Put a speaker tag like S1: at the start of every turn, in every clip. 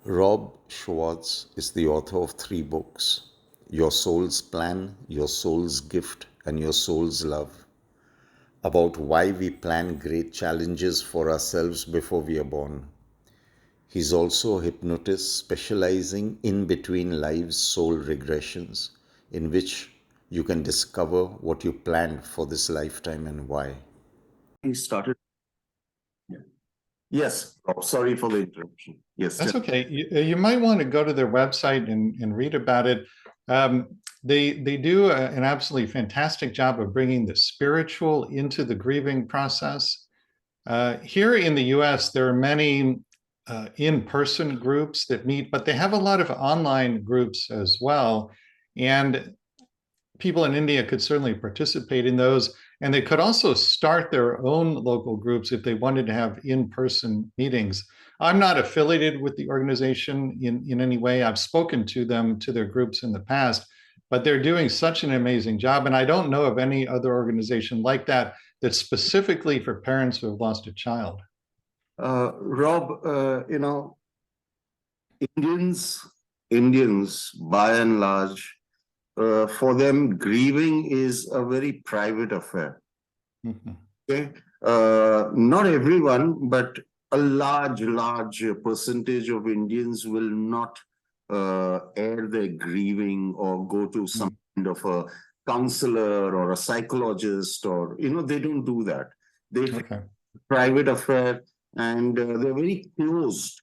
S1: Rob Schwartz is the author of 3 books: Your Soul's Plan, Your Soul's Gift, and Your Soul's Love, about why we plan great challenges for ourselves before we are born. He's also a hypnotist specializing in between lives soul regressions, in which you can discover what you planned for this lifetime and why.
S2: He started. Yes. Oh, sorry for the interruption. Yes.
S3: That's okay. You might want to go to their website and read about it. They do an absolutely fantastic job of bringing the spiritual into the grieving process. Here in the US, there are many in-person groups that meet, but they have a lot of online groups as well. And people in India could certainly participate in those. And they could also start their own local groups if they wanted to have in-person meetings. I'm not affiliated with the organization in any way. I've spoken to them, to their groups in the past, but they're doing such an amazing job. And I don't know of any other organization like that that's specifically for parents who have lost a child.
S2: Rob, Indians, by and large, for them, grieving is a very private affair.
S3: Mhm.
S2: Okay, not everyone, but a large percentage of Indians will not air their grieving or go to some kind of a counselor or a psychologist, or they don't do that. They
S3: Okay.
S2: private affair, and they're very closed.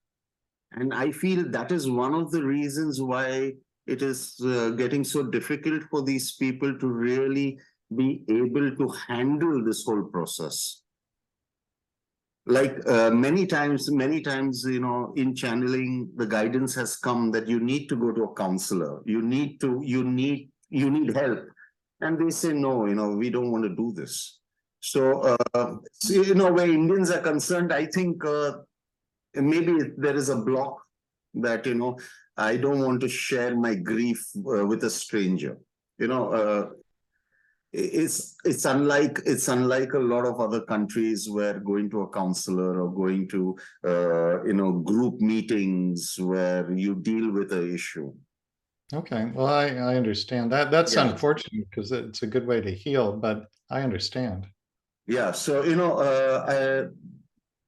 S2: And I feel that is one of the reasons why it is getting so difficult for these people to really be able to handle this whole process. Like many times, in channeling, the guidance has come that you need to go to a counselor. You need help. And they say, no, we don't want to do this. So, where Indians are concerned, I think maybe there is a block that, I don't want to share my grief with a stranger. It's unlike a lot of other countries where going to a counselor or going to group meetings where you deal with an issue.
S3: Okay. Well, I understand that. That's
S2: Yeah.
S3: unfortunate because it's a good way to heal, but I understand.
S2: Yeah. So,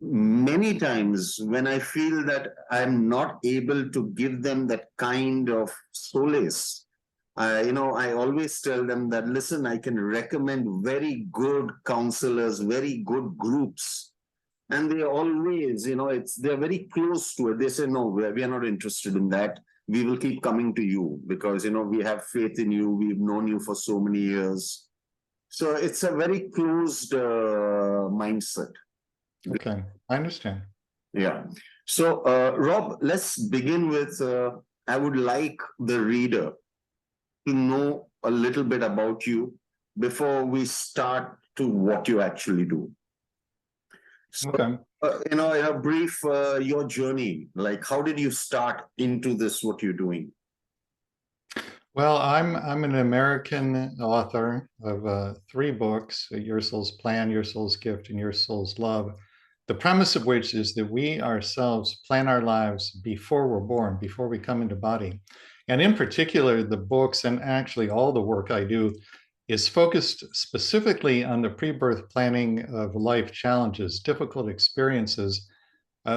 S2: many times when I feel that I'm not able to give them that kind of solace, I always tell them that, listen, I can recommend very good counselors, very good groups. And they always, they're very close to it. They say, no, we are not interested in that. We will keep coming to you because, we have faith in you. We've known you for so many years. So it's a very closed mindset.
S3: Okay. I understand.
S2: Yeah. So, Rob, let's begin with, I would like the reader to know a little bit about you before we start to what you actually do. So,
S3: Okay.
S2: in a brief, your journey, like how did you start into this, what you're doing?
S3: Well, I'm an American author of 3 books: Your Soul's Plan, Your Soul's Gift, and Your Soul's Love. The premise of which is that we ourselves plan our lives before we're born, before we come into body. And in particular, the books, and actually all the work I do, is focused specifically on the pre-birth planning of life challenges, difficult experiences,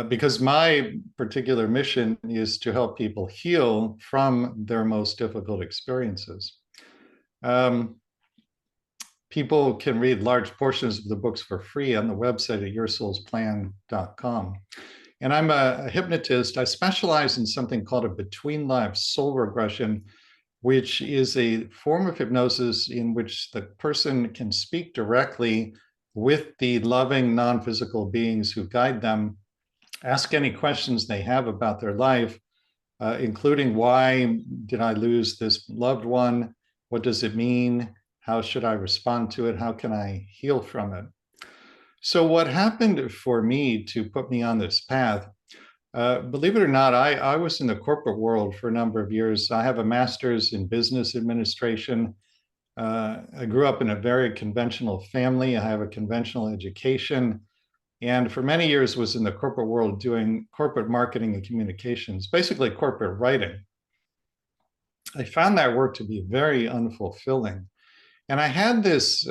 S3: because my particular mission is to help people heal from their most difficult experiences. People can read large portions of the books for free on the website at yoursoulsplan.com. And I'm a hypnotist. I specialize in something called a between lives soul regression, which is a form of hypnosis in which the person can speak directly with the loving non-physical beings who guide them, ask any questions they have about their life, including why did I lose this loved one? What does it mean? How should I respond to it? How can I heal from it? So what happened for me to put me on this path, believe it or not, I was in the corporate world for a number of years. I have a master's in business administration. I grew up in a very conventional family. I have a conventional education. and for many years was in the corporate world doing corporate marketing and communications, basically corporate writing. I found that work to be very unfulfilling. And I had this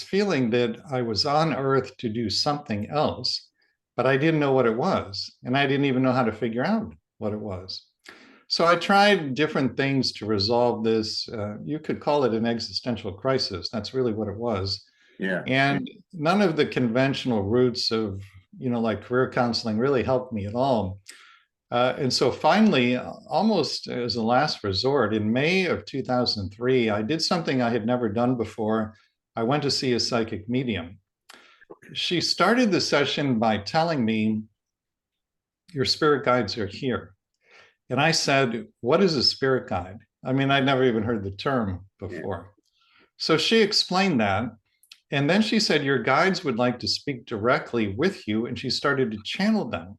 S3: feeling that I was on earth to do something else, but I didn't know what it was. And I didn't even know how to figure out what it was. So I tried different things to resolve this. You could call it an existential crisis. That's really what it was.
S2: Yeah.
S3: And none of the conventional routes of, like career counseling really helped me at all. And so finally, almost as a last resort, in May of 2003, I did something I had never done before. I went to see a psychic medium. She started the session by telling me, your spirit guides are here. And I said, what is a spirit guide? I mean, I'd never even heard the term before. So she explained that. And then she said, your guides would like to speak directly with you. And she started to channel them.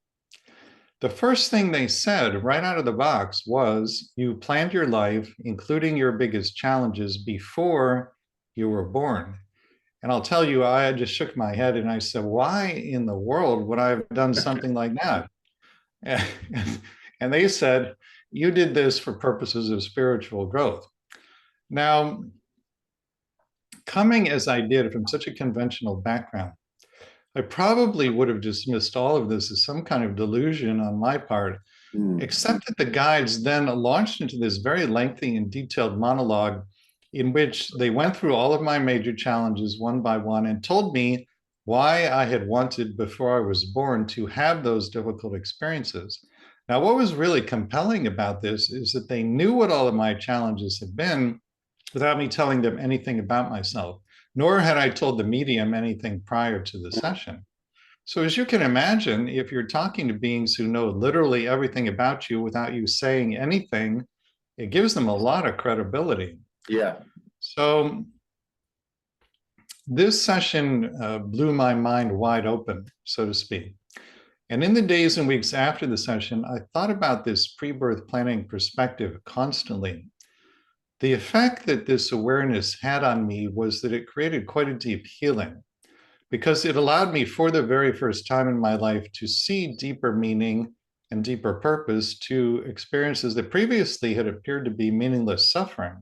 S3: The first thing they said right out of the box was, you planned your life, including your biggest challenges, before you were born. And I'll tell you, I just shook my head and I said, why in the world would I have done something like that? And they said, you did this for purposes of spiritual growth. Now, coming as I did from such a conventional background, I probably would have dismissed all of this as some kind of delusion on my part, except that the guides then launched into this very lengthy and detailed monologue in which they went through all of my major challenges one by one and told me why I had wanted before I was born to have those difficult experiences. Now, what was really compelling about this is that they knew what all of my challenges had been without me telling them anything about myself, nor had I told the medium anything prior to the session. So as you can imagine, if you're talking to beings who know literally everything about you without you saying anything, it gives them a lot of credibility.
S2: Yeah.
S3: So this session blew my mind wide open, so to speak. And in the days and weeks after the session, I thought about this pre-birth planning perspective constantly. The effect that this awareness had on me was that it created quite a deep healing, because it allowed me for the very first time in my life to see deeper meaning and deeper purpose to experiences that previously had appeared to be meaningless suffering.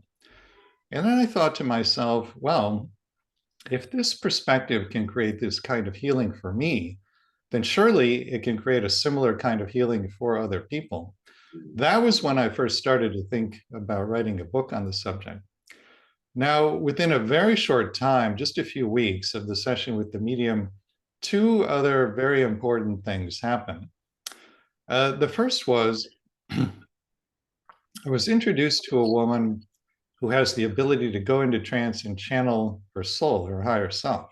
S3: And then I thought to myself, well, if this perspective can create this kind of healing for me, then surely it can create a similar kind of healing for other people. That was when I first started to think about writing a book on the subject. Now, within a very short time, just a few weeks of the session with the medium, two other very important things happened. The first was I was introduced to a woman who has the ability to go into trance and channel her soul, her higher self.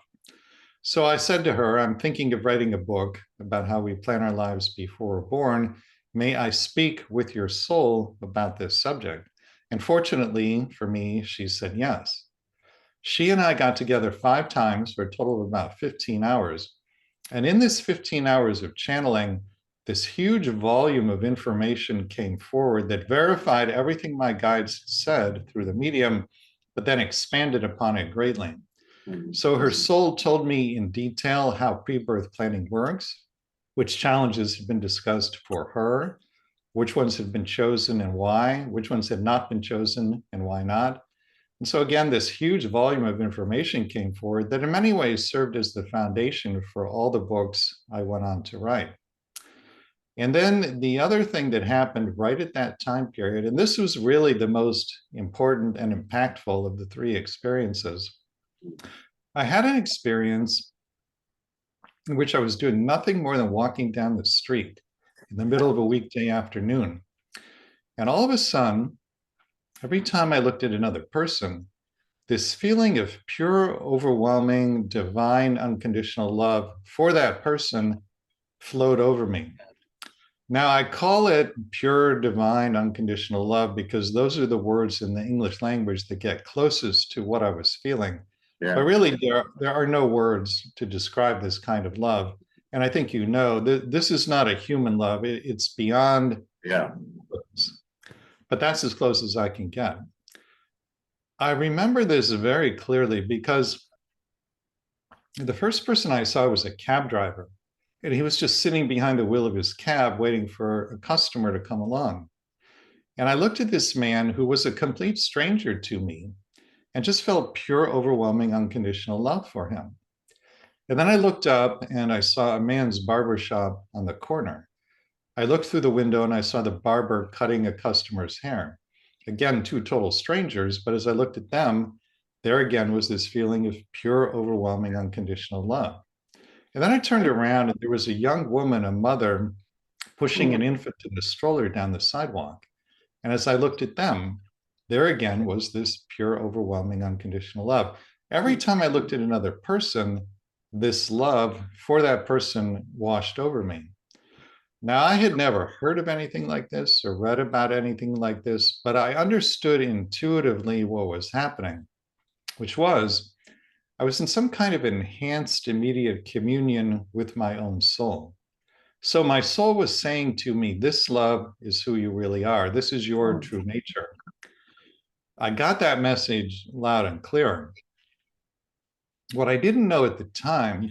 S3: So I said to her, I'm thinking of writing a book about how we plan our lives before we're born. May I speak with your soul about this subject? And fortunately for me, she said yes. She and I got together 5 times for a total of about 15 hours. And in this 15 hours of channeling, this huge volume of information came forward that verified everything my guides said through the medium, but then expanded upon it greatly. So her soul told me in detail how pre-birth planning works, which challenges had been discussed for her, which ones had been chosen and why, which ones had not been chosen and why not. And so again, this huge volume of information came forward that in many ways served as the foundation for all the books I went on to write. And then the other thing that happened right at that time period, and this was really the most important and impactful of the 3 experiences, I had an experience in which I was doing nothing more than walking down the street in the middle of a weekday afternoon. And all of a sudden, every time I looked at another person, this feeling of pure, overwhelming, divine, unconditional love for that person flowed over me. Now, I call it pure, divine, unconditional love because those are the words in the English language that get closest to what I was feeling. Yeah. But really, there are no words to describe this kind of love. And I think this is not a human love. It's beyond. Yeah. But that's as close as I can get. I remember this very clearly because The first person I saw was a cab driver, and he was just sitting behind the wheel of his cab waiting for a customer to come along. And I looked at this man who was a complete stranger to me and just felt pure, overwhelming, unconditional love for him. And then I looked up and I saw a man's barber shop on the corner. I looked through the window and I saw the barber cutting a customer's hair. Again, two total strangers, but as I looked at them, there again was this feeling of pure, overwhelming, unconditional love. And then I turned around and there was a young woman, a mother, pushing an infant in a stroller down the sidewalk. And as I looked at them, there again was this pure, overwhelming, unconditional love. Every time I looked at another person, this love for that person washed over me. Now, I had never heard of anything like this or read about anything like this, but I understood intuitively what was happening, which was I was in some kind of enhanced immediate communion with my own soul. So my soul was saying to me, this love is who you really are. This is your true nature. I got that message loud and clear. What I didn't know at the time,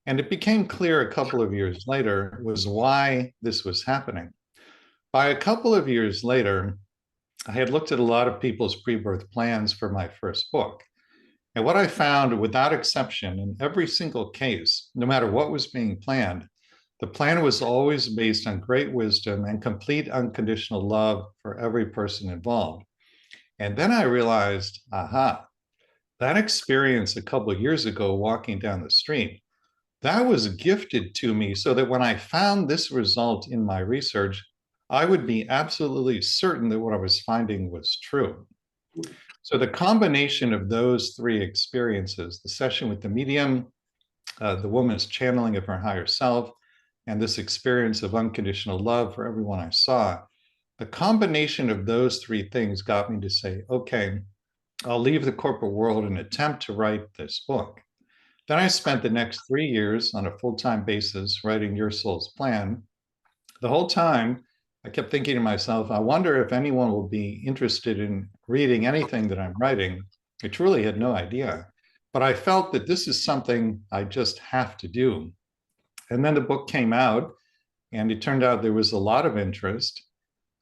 S3: and it became clear a couple of years later, was why this was happening. By a couple of years later, I had looked at a lot of people's pre-birth plans for my first book. And what I found, without exception, in every single case, no matter what was being planned, the plan was always based on great wisdom and complete unconditional love for every person involved. And then I realized, aha, that experience a couple of years ago walking down the street, that was gifted to me so that when I found this result in my research, I would be absolutely certain that what I was finding was true. So the combination of those three experiences, the session with the medium, the woman's channeling of her higher self, and this experience of unconditional love for everyone I saw, the combination of those three things got me to say, okay, I'll leave the corporate world and attempt to write this book. Then I spent the next 3 years on a full-time basis writing Your Soul's Plan. The whole time, I kept thinking to myself, I wonder if anyone will be interested in reading anything that I'm writing. I truly had no idea, but I felt that this is something I just have to do. And then the book came out, and it turned out there was a lot of interest,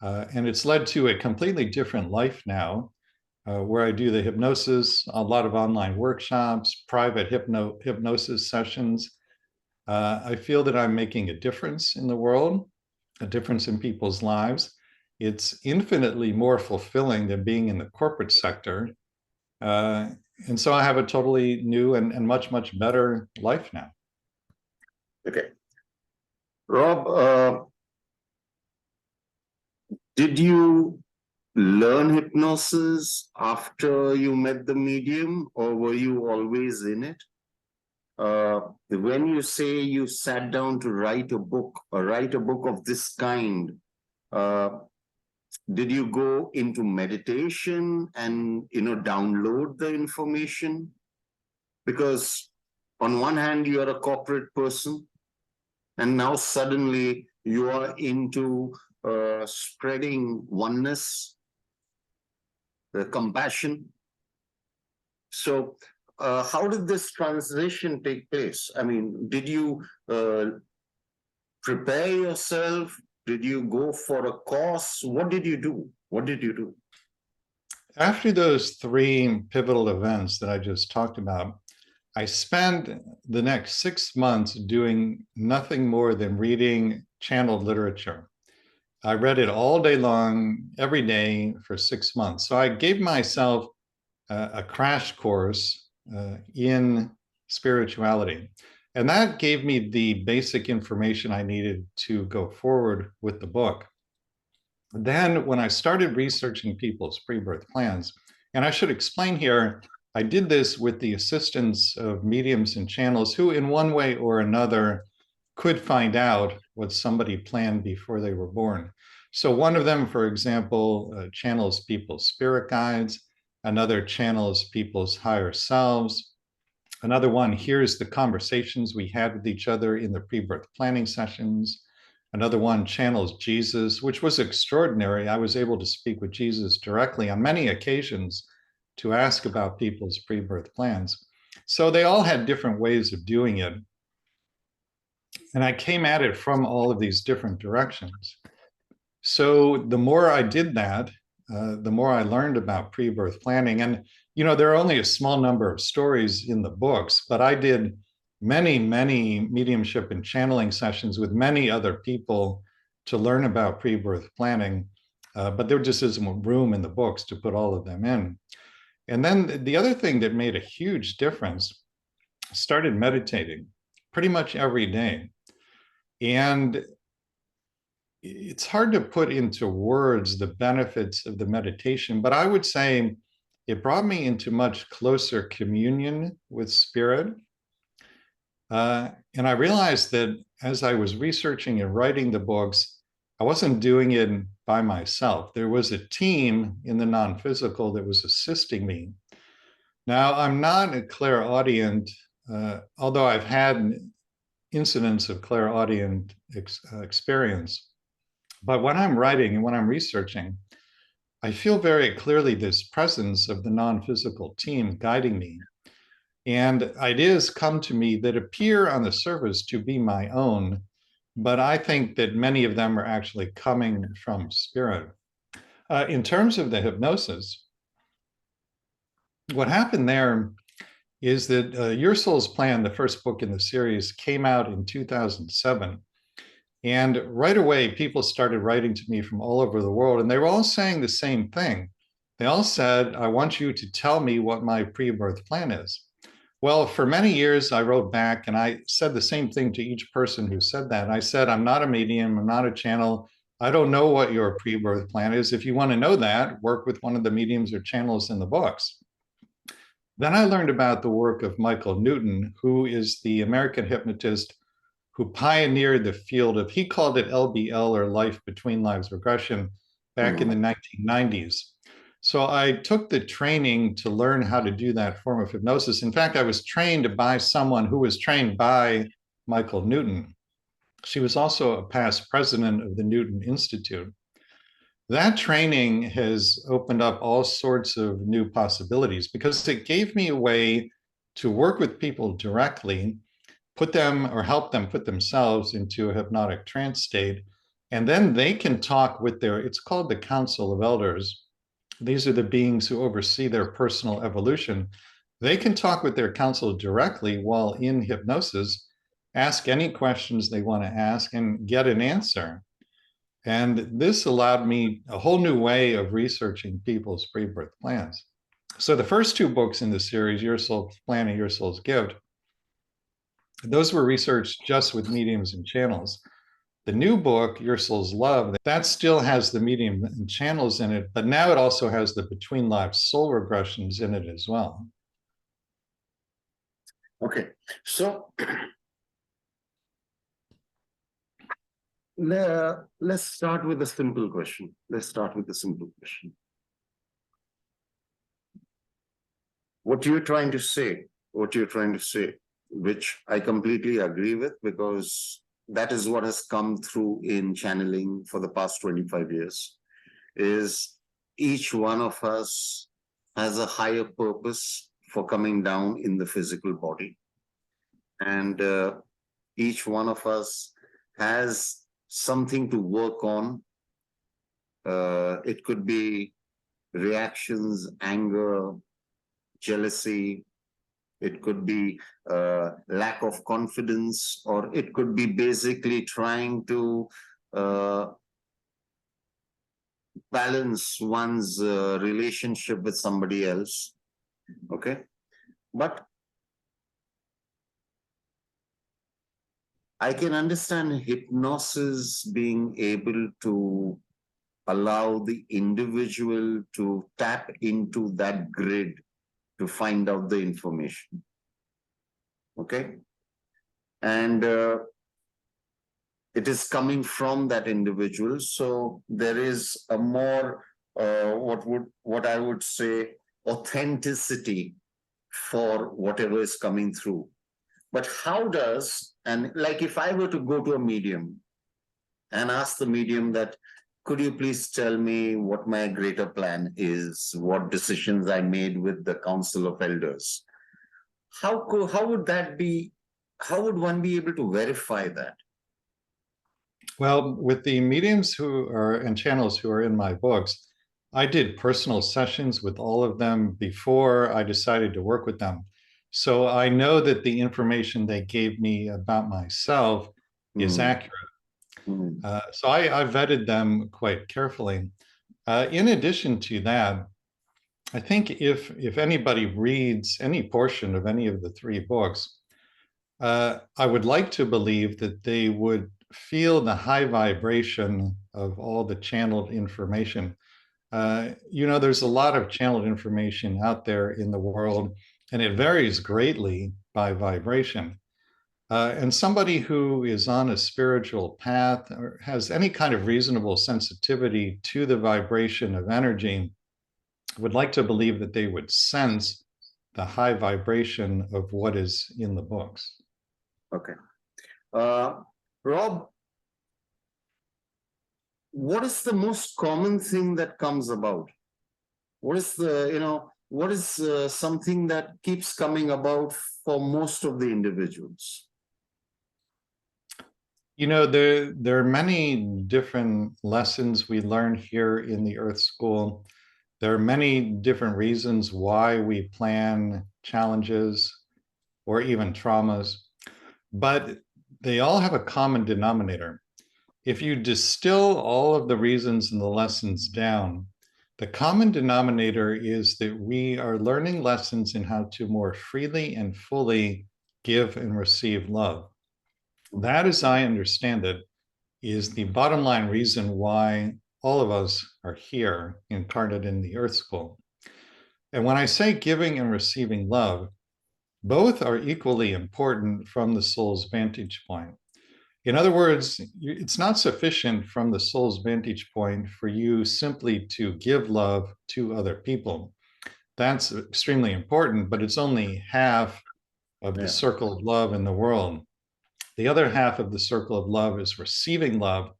S3: and it's led to a completely different life now, where I do the hypnosis, a lot of online workshops, private hypnosis sessions. I feel that I'm making a difference in the world, a difference in people's lives. It's infinitely more fulfilling than being in the corporate sector. And so I have a totally new and much, much better life now.
S2: Okay. Rob, did you learn hypnosis after you met the medium, or were you always in it? When you say you sat down to write a book, or write a book of this kind, did you go into meditation and download the information? Because on one hand, you are a corporate person, and now suddenly you are into spreading oneness, compassion. So how did this transition take place? I mean, did you prepare yourself? Did you go for a course? What did you do? What did you do?
S3: After those three pivotal events that I just talked about, I spent the next 6 months doing nothing more than reading channeled literature. I read it all day long, every day for 6 months. So I gave myself a crash course in spirituality. And that gave me the basic information I needed to go forward with the book. Then when I started researching people's pre-birth plans, and I should explain here, I did this with the assistance of mediums and channels who in one way or another could find out what somebody planned before they were born. So one of them, for example, channels people's spirit guides. Another channels people's higher selves. Another one hears the conversations we had with each other in the pre-birth planning sessions. Another one channels Jesus, which was extraordinary. I was able to speak with Jesus directly on many occasions to ask about people's pre-birth plans. So they all had different ways of doing it. And I came at it from all of these different directions. So the more I did that, the more I learned about pre-birth planning. And, you know, there are only a small number of stories in the books, but I did many, many mediumship and channeling sessions with many other people to learn about pre-birth planning. But there just isn't room in the books to put all of them in. And then the other thing that made a huge difference, I started meditating pretty much every day. And it's hard to put into words the benefits of the meditation, but I would say it brought me into much closer communion with spirit. And I realized that as I was researching and writing the books, I wasn't doing it by myself. There was a team in the non-physical that was assisting me. Now, I'm not a clairaudient, although I've had incidents of clairaudient experience. But when I'm writing and when I'm researching, I feel very clearly this presence of the non-physical team guiding me. And ideas come to me that appear on the surface to be my own, but I think that many of them are actually coming from spirit. In terms of the hypnosis, what happened there is that Your Soul's Plan, the first book in the series, came out in 2007. And right away, people started writing to me from all over the world, and they were all saying the same thing. They all said, I want you to tell me what my pre-birth plan is. Well, for many years, I wrote back and I said the same thing to each person who said that. I said, I'm not a medium, I'm not a channel. I don't know what your pre-birth plan is. If you want to know that, work with one of the mediums or channels in the books. Then I learned about the work of Michael Newton, who is the American hypnotist who pioneered the field of, he called it LBL, or life between lives regression, back in the 1990s. So I took the training to learn how to do that form of hypnosis. In fact, I was trained by someone who was trained by Michael Newton. She was also a past president of the Newton Institute. That training has opened up all sorts of new possibilities because it gave me a way to work with people directly, put them or help them put themselves into a hypnotic trance state. And then they can talk with their, it's called the Council of Elders. These are the beings who oversee their personal evolution. They can talk with their council directly while in hypnosis, ask any questions they want to ask and get an answer. And this allowed me a whole new way of researching people's pre-birth plans. So the first two books in the series, Your Soul's Plan and Your Soul's Gift, those were researched just with mediums and channels. The new book, Your Soul's Love, that still has the medium and channels in it, but now it also has the between lives soul regressions in it as well.
S2: Okay, so let's start with a simple question. What you're trying to say, which I completely agree with, because that is what has come through in channeling for the past 25 years, is each one of us has a higher purpose for coming down in the physical body. And each one of us has something to work on. It could be reactions, anger, jealousy. It could be lack of confidence, or it could be basically trying to balance one's relationship with somebody else. Okay, but I can understand hypnosis being able to allow the individual to tap into that grid to find out the information. Okay, and it is coming from that individual, so there is a more what I would say authenticity for whatever is coming through. But how does, and like if I were to go to a medium and ask the medium that, could you please tell me what my greater plan is, what decisions I made with the Council of Elders? how would that be? How would one be able to verify that?
S3: Well, with the mediums who are and channels who are in my books, I did personal sessions with all of them before I decided to work with them. So I know that the information they gave me about myself is accurate. So I vetted them quite carefully. In addition to that, I think if anybody reads any portion of any of the three books, I would like to believe that they would feel the high vibration of all the channeled information. There's a lot of channeled information out there in the world, and it varies greatly by vibration. And somebody who is on a spiritual path or has any kind of reasonable sensitivity to the vibration of energy would like to believe that they would sense the high vibration of what is in the books.
S2: Okay. Rob, what is the most common thing that comes about? What is something that keeps coming about for most of the individuals?
S3: There are many different lessons we learn here in the Earth School. There are many different reasons why we plan challenges or even traumas, but they all have a common denominator. If you distill all of the reasons and the lessons down, the common denominator is that we are learning lessons in how to more freely and fully give and receive love. That, as I understand it, is the bottom line reason why all of us are here incarnate in the Earth School. And when I say giving and receiving love, both are equally important from the soul's vantage point. In other words, it's not sufficient from the soul's vantage point for you simply to give love to other people. That's extremely important, but it's only half of the circle of love in the world. The other half of the circle of love is receiving love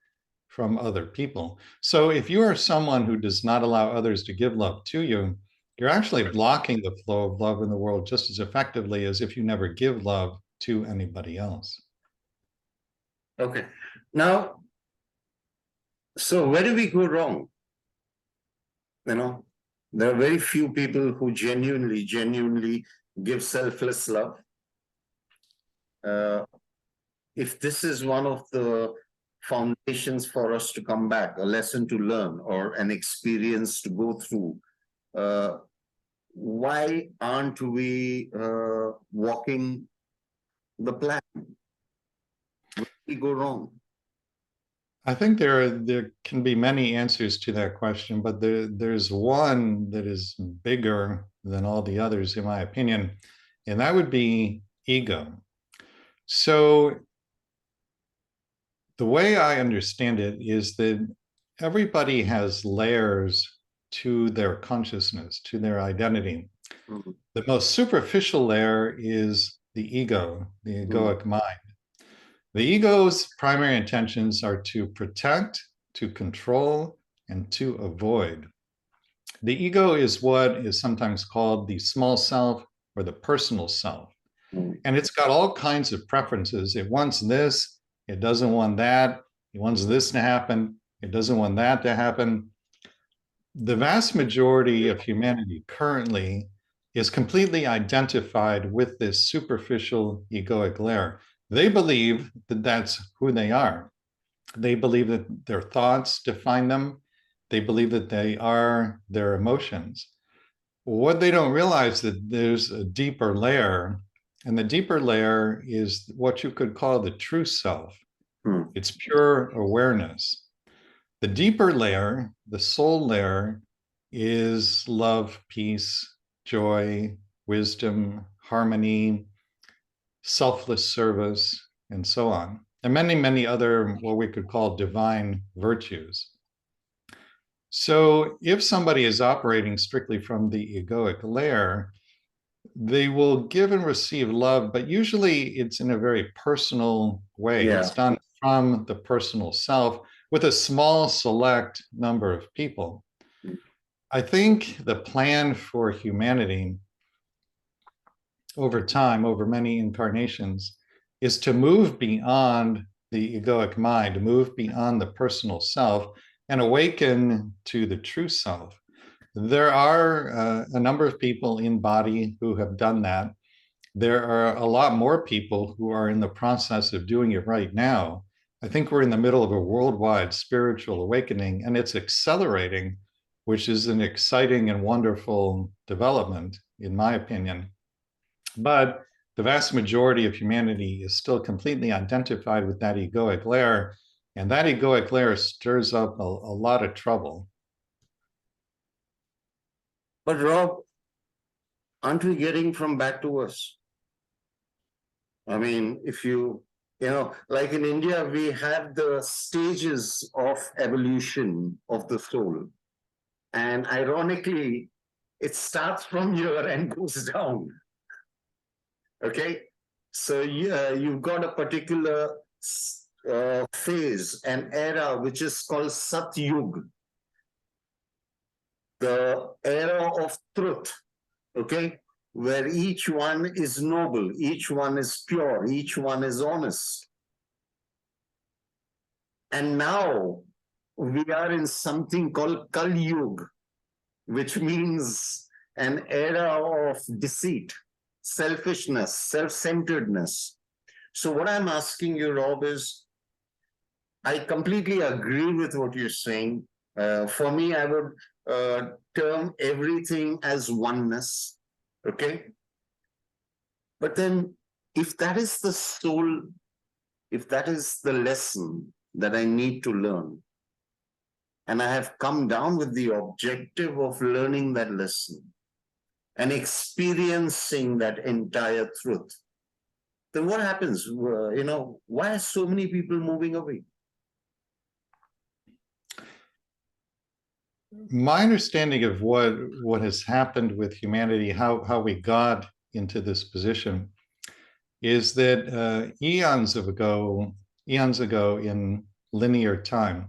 S3: from other people. So if you are someone who does not allow others to give love to you, you're actually blocking the flow of love in the world just as effectively as if you never give love to anybody else.
S2: Okay. Now, so where do we go wrong? There are very few people who genuinely give selfless love. If this is one of the foundations for us to come back, a lesson to learn or an experience to go through, why aren't we walking the plan? Where do we go wrong?
S3: I think there can be many answers to that question, but there's one that is bigger than all the others, in my opinion, and that would be ego. So the way I understand it is that everybody has layers to their consciousness, to their identity. Mm-hmm. The most superficial layer is the ego, the egoic mind. The ego's primary intentions are to protect, to control, and to avoid. The ego is what is sometimes called the small self or the personal self. And it's got all kinds of preferences. It wants this, it doesn't want that, it wants this to happen, it doesn't want that to happen. The vast majority of humanity currently is completely identified with this superficial egoic layer. They believe that that's who they are. They believe that their thoughts define them. They believe that they are their emotions. What they don't realize that there's a deeper layer, and the deeper layer is what you could call the true self. It's pure awareness. The deeper layer, the soul layer, is love, peace, joy, wisdom, harmony, selfless service, and so on, and many, many other what we could call divine virtues. So if somebody is operating strictly from the egoic layer, they will give and receive love, but usually it's in a very personal way. Yeah. It's done from the personal self with a small select number of people. I think the plan for humanity over time, over many incarnations, is to move beyond the egoic mind, to move beyond the personal self and awaken to the true self. There are a number of people in body who have done that. There are a lot more people who are in the process of doing it right now. I think we're in the middle of a worldwide spiritual awakening, and it's accelerating, which is an exciting and wonderful development, in my opinion. But the vast majority of humanity is still completely identified with that egoic layer, and that egoic layer stirs up a lot of trouble.
S2: But Rob, aren't we getting from bad to worse? I mean, if you know, like in India, we have the stages of evolution of the soul. And ironically, it starts from here and goes down. Okay? So you've got a particular phase, an era, which is called Sat Yuga, the era of truth. Okay? Where each one is noble, each one is pure, each one is honest. And now we are in something called Kali Yuga, which means an era of deceit, selfishness, self-centeredness. So what I'm asking you, Rob, is I completely agree with what you're saying. For me, I would term everything as oneness. Okay? But then if that is the soul, if that is the lesson that I need to learn, and I have come down with the objective of learning that lesson and experiencing that entire truth, then what happens? You know, why are so many people moving away?
S3: My understanding of what has happened with humanity, how we got into this position, is that eons ago in linear time,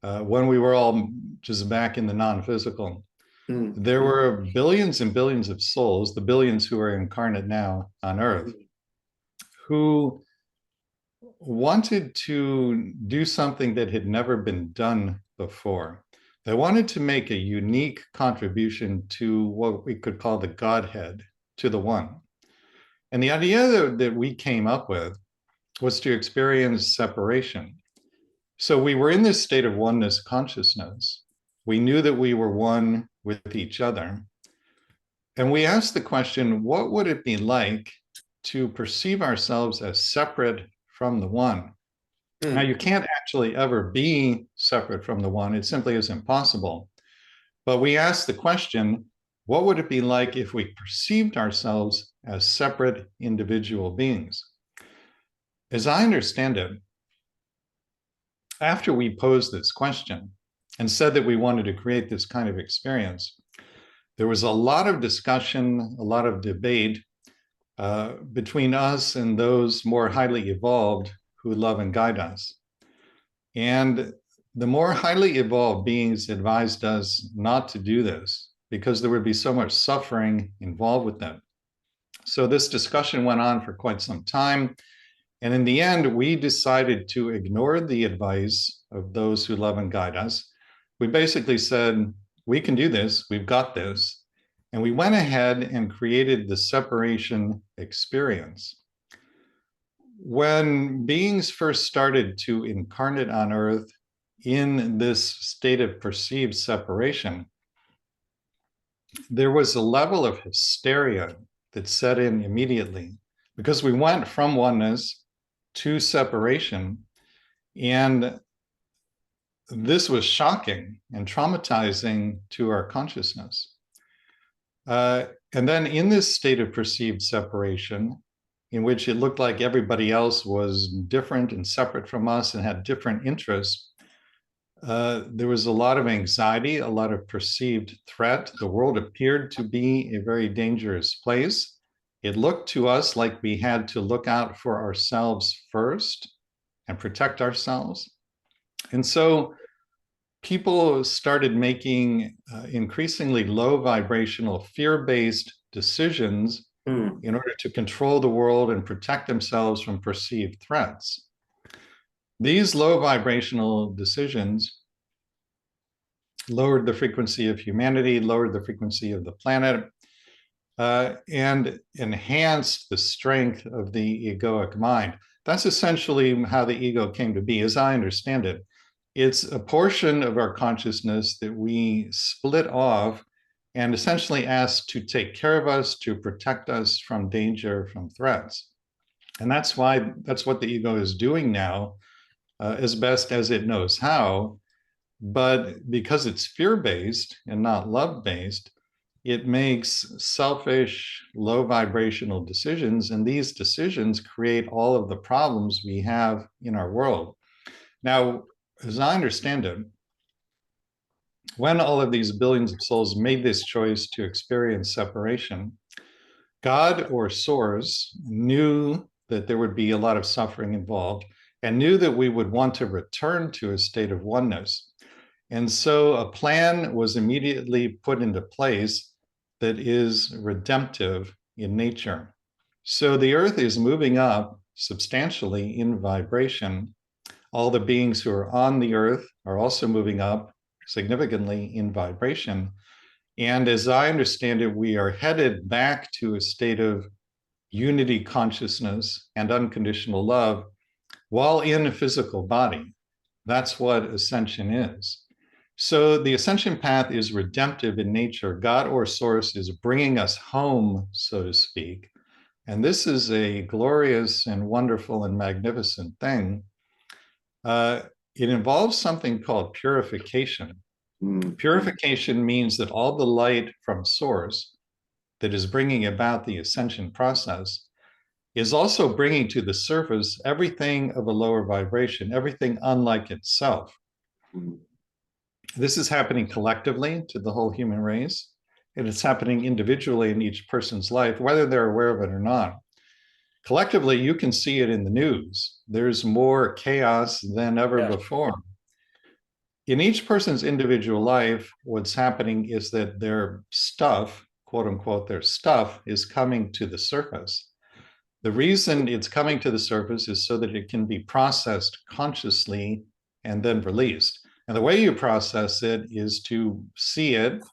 S3: when we were all just back in the non-physical, there were billions and billions of souls, the billions who are incarnate now on Earth, who wanted to do something that had never been done before. They wanted to make a unique contribution to what we could call the Godhead, to the One. And the idea that we came up with was to experience separation. So we were in this state of oneness consciousness. We knew that we were one with each other. And we asked the question, what would it be like to perceive ourselves as separate from the One? Now, you can't actually ever be separate from the One. It simply is impossible. But we asked the question, what would it be like if we perceived ourselves as separate individual beings? As I understand it, after we posed this question and said that we wanted to create this kind of experience, there was a lot of discussion, a lot of debate between us and those more highly evolved who love and guide us. And the more highly evolved beings advised us not to do this because there would be so much suffering involved with them. So this discussion went on for quite some time. And in the end, we decided to ignore the advice of those who love and guide us. We basically said, we can do this, we've got this. And we went ahead and created the separation experience. When beings first started to incarnate on Earth in this state of perceived separation, there was a level of hysteria that set in immediately because we went from oneness to separation. And this was shocking and traumatizing to our consciousness. And then in this state of perceived separation, in which it looked like everybody else was different and separate from us and had different interests, there was a lot of anxiety, a lot of perceived threat. The world appeared to be a very dangerous place. It looked to us like we had to look out for ourselves first and protect ourselves. And so people started making increasingly low vibrational, fear-based decisions in order to control the world and protect themselves from perceived threats. These low vibrational decisions lowered the frequency of humanity, lowered the frequency of the planet, and enhanced the strength of the egoic mind. That's essentially how the ego came to be, as I understand it. It's a portion of our consciousness that we split off and essentially asked to take care of us, to protect us from danger, from threats. And that's what the ego is doing now, as best as it knows how. But because it's fear-based and not love-based, it makes selfish, low vibrational decisions, and these decisions create all of the problems we have in our world. Now, as I understand it, when all of these billions of souls made this choice to experience separation, God or Source knew that there would be a lot of suffering involved and knew that we would want to return to a state of oneness. And so a plan was immediately put into place that is redemptive in nature. So the earth is moving up substantially in vibration. All the beings who are on the earth are also moving up significantly in vibration. And as I understand it, we are headed back to a state of unity consciousness and unconditional love while in a physical body. That's what ascension is. So the ascension path is redemptive in nature. God or Source is bringing us home, so to speak. And this is a glorious and wonderful and magnificent thing. It involves something called purification. Purification means that all the light from Source that is bringing about the ascension process is also bringing to the surface everything of a lower vibration, everything unlike itself. This is happening collectively to the whole human race, and it's happening individually in each person's life, whether they're aware of it or not. Collectively, you can see it in the news. There's more chaos than ever before. In each person's individual life, what's happening is that their stuff, quote unquote, their stuff is coming to the surface. The reason it's coming to the surface is so that it can be processed consciously and then released. And the way you process it is to see it,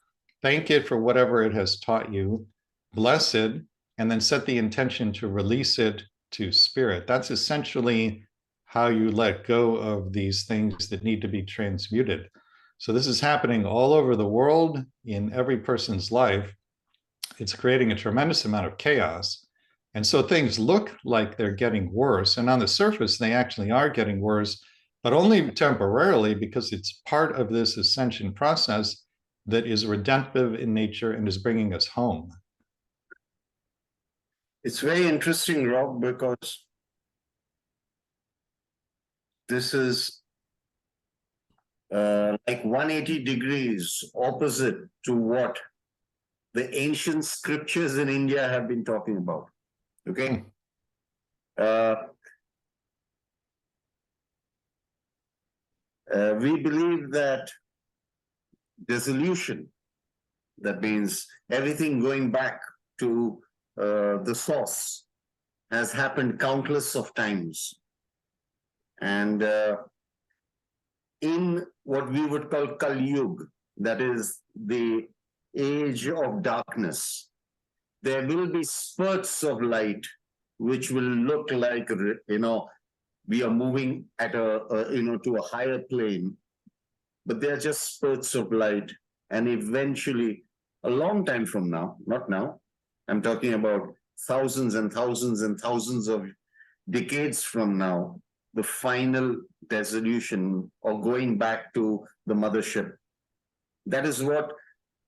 S3: thank it for whatever it has taught you, bless it, and then set the intention to release it to spirit. That's essentially how you let go of these things that need to be transmuted. So this is happening all over the world in every person's life. It's creating a tremendous amount of chaos. And so things look like they're getting worse. And on the surface, they actually are getting worse, but only temporarily, because it's part of this ascension process that is redemptive in nature and is bringing us home.
S2: It's very interesting, Rob, because this is like 180 degrees opposite to what the ancient scriptures in India have been talking about. Okay? We believe that dissolution, that means everything going back to the source, has happened countless of times. And in what we would call Kali Yuga, that is the age of darkness, there will be spurts of light which will look like, we are moving at to a higher plane, but they're just spurts of light. And eventually, a long time from now, not now, I'm talking about thousands and thousands and thousands of decades from now, the final dissolution or going back to the mothership. That is what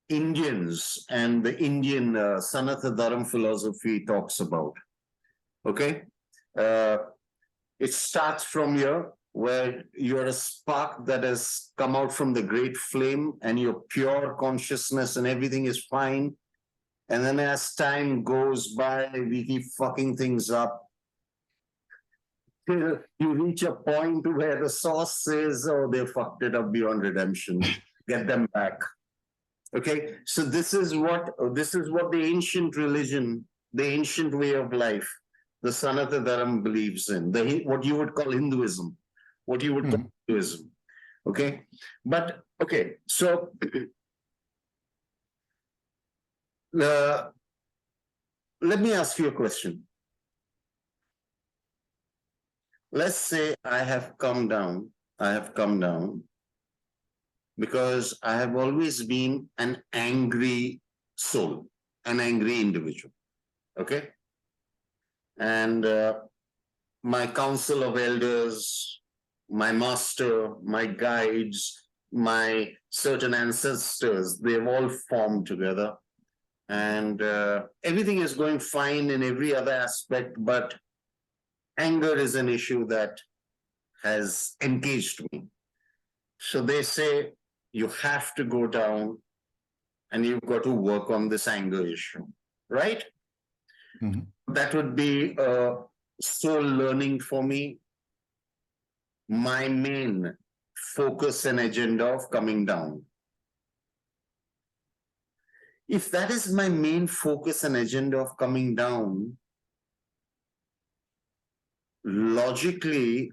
S2: Indians and the Indian Sanatana Dharma philosophy talks about. Okay? It starts from here, where you're a spark that has come out from the great flame and your pure consciousness and everything is fine. And then as time goes by, we keep fucking things up. Till you reach a point where the source says, oh, they fucked it up beyond redemption. Get them back. Okay, so this is what the ancient religion the ancient way of life, the Sanatana Dharma believes in, what you would call Hinduism, what you would call Hinduism. Okay, but okay, so let me ask you a question. Let's say I have come down because I have always been an angry soul, an angry individual. Okay, and my council of elders, my master, my guides, my certain ancestors, they've all formed together. And everything is going fine in every other aspect, but anger is an issue that has engaged me. So they say, you have to go down and you've got to work on this anger issue, right? Mm-hmm. That would be a soul learning for me. My main focus and agenda of coming down. If that is my main focus and agenda of coming down, logically,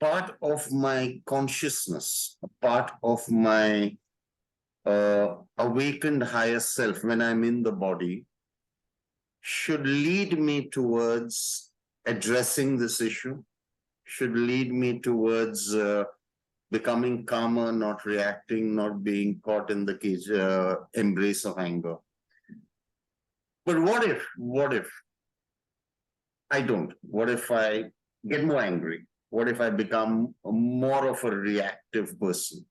S2: part of my consciousness, a part of my awakened higher self when I'm in the body, should lead me towards addressing this issue, should lead me towards becoming calmer, not reacting, not being caught in the embrace of anger. But what if I don't? What if I get more angry? What if I become more of a reactive person?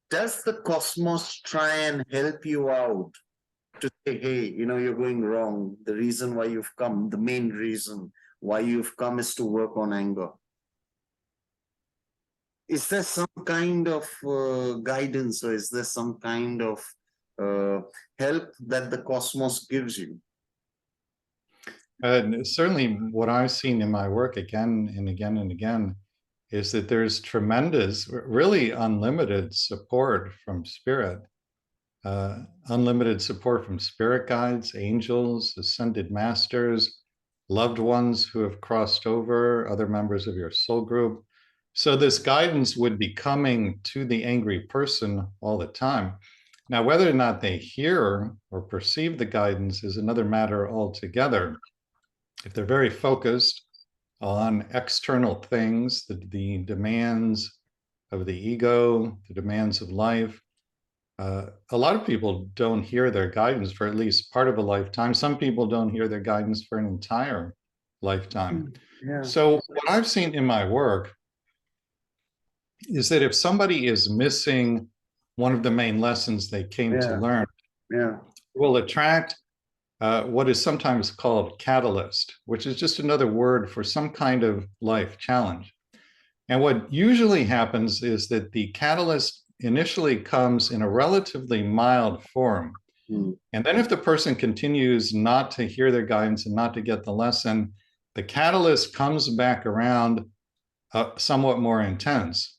S2: Does the cosmos try and help you out to say, hey, you're going wrong. The reason why you've come, the main reason why you've come is to work on anger. Is there some kind of guidance, or is there some kind of help that the cosmos gives you?
S3: Certainly what I've seen in my work again and again and again is that there's tremendous, really unlimited support from spirit. Unlimited support from spirit guides, angels, ascended masters, loved ones who have crossed over, other members of your soul group. So this guidance would be coming to the angry person all the time. Now, whether or not they hear or perceive the guidance is another matter altogether. If they're very focused on external things, the demands of the ego, the demands of life, a lot of people don't hear their guidance for at least part of a lifetime. Some people don't hear their guidance for an entire lifetime. Yeah. So what I've seen in my work is that if somebody is missing one of the main lessons they came to learn, will attract what is sometimes called catalyst, which is just another word for some kind of life challenge. And what usually happens is that the catalyst initially comes in a relatively mild form. And then if the person continues not to hear their guidance and not to get the lesson, the catalyst comes back around somewhat more intense.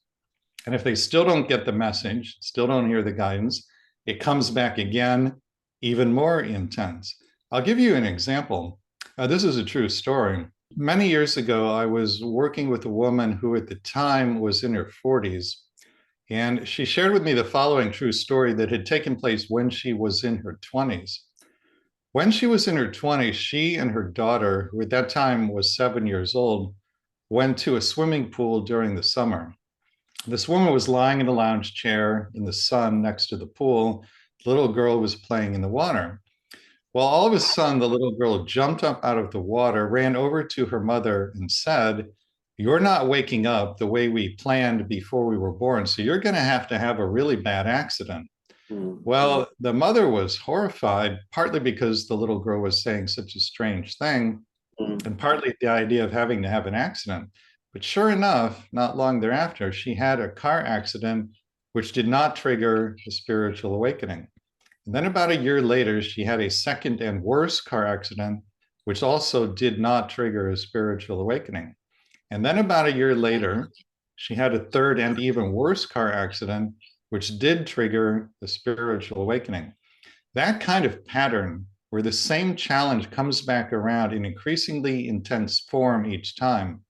S3: And if they still don't get the message, still don't hear the guidance, it comes back again, even more intense. I'll give you an example. This is a true story. Many years ago, I was working with a woman who at the time was in her 40s. And she shared with me the following true story that had taken place when she was in her 20s. When she was in her 20s, she and her daughter, who at that time was 7 years old, went to a swimming pool during the summer. This woman was lying in a lounge chair in the sun next to the pool. The little girl was playing in the water. Well, all of a sudden, the little girl jumped up out of the water, ran over to her mother and said, "You're not waking up the way we planned before we were born, so you're going to have a really bad accident." Well, the mother was horrified, partly because the little girl was saying such a strange thing, and partly the idea of having to have an accident. But sure enough, not long thereafter, she had a car accident, which did not trigger the spiritual awakening. And then about a year later, she had a second and worse car accident, which also did not trigger a spiritual awakening. And then about a year later, she had a third and even worse car accident, which did trigger the spiritual awakening. That kind of pattern where the same challenge comes back around in increasingly intense form each time,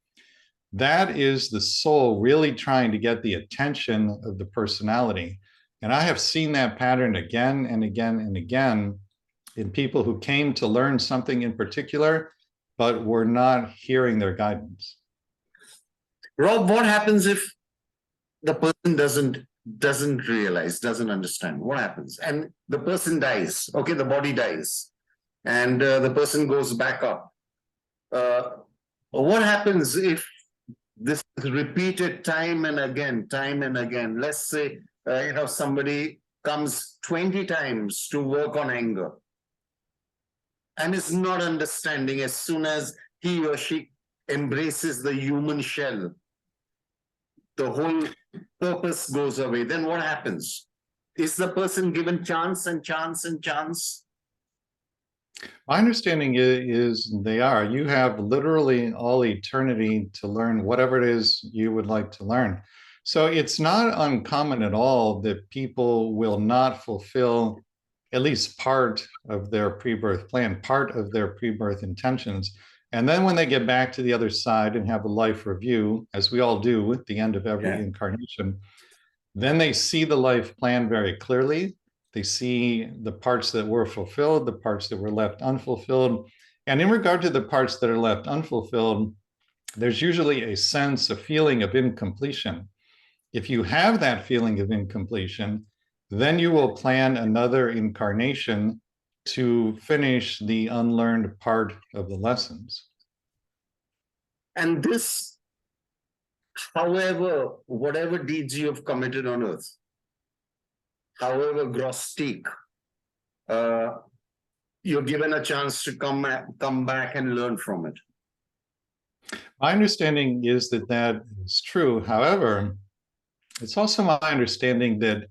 S3: that is the soul really trying to get the attention of the personality. And I have seen that pattern again and again and again in people who came to learn something in particular, but were not hearing their guidance.
S2: Rob, what happens if the person doesn't realize, doesn't understand? What happens? And the person dies. Okay, the body dies, and the person goes back up. What happens if this is repeated time and again, time and again? Let's say somebody comes 20 times to work on anger and is not understanding. As soon as he or she embraces the human shell, the whole purpose goes away. Then what happens? Is the person given chance and chance and chance?
S3: My understanding is they are. You have literally all eternity to learn whatever it is you would like to learn. So it's not uncommon at all that people will not fulfill at least part of their pre-birth plan, part of their pre-birth intentions. And then when they get back to the other side and have a life review, as we all do at the end of every incarnation, then they see the life plan very clearly. They see the parts that were fulfilled, the parts that were left unfulfilled. And in regard to the parts that are left unfulfilled, there's usually a sense, a feeling of incompletion. If you have that feeling of incompletion, then you will plan another incarnation to finish the unlearned part of the lessons.
S2: And this, however, whatever deeds you have committed on earth, however grotesque, you're given a chance to come back and learn from it.
S3: My understanding is that that is true. However, it's also my understanding that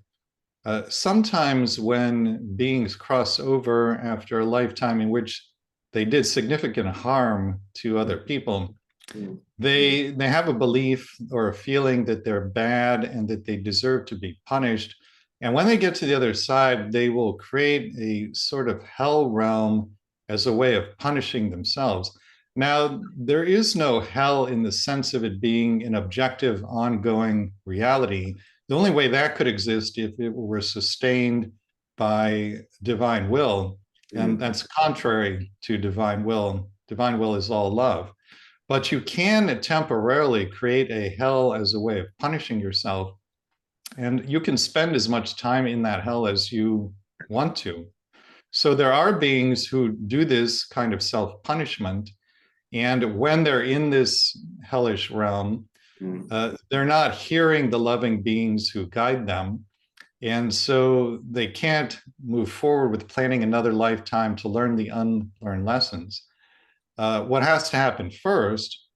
S3: sometimes when beings cross over after a lifetime in which they did significant harm to other people, they have a belief or a feeling that they're bad and that they deserve to be punished. And when they get to the other side, they will create a sort of hell realm as a way of punishing themselves. Now, there is no hell in the sense of it being an objective, ongoing reality. The only way that could exist if it were sustained by divine will, and that's contrary to divine will. Divine will is all love. But you can temporarily create a hell as a way of punishing yourself, and you can spend as much time in that hell as you want to. So there are beings who do this kind of self-punishment, and when they're in this hellish realm, they're not hearing the loving beings who guide them. And so they can't move forward with planning another lifetime to learn the unlearned lessons. What has to happen first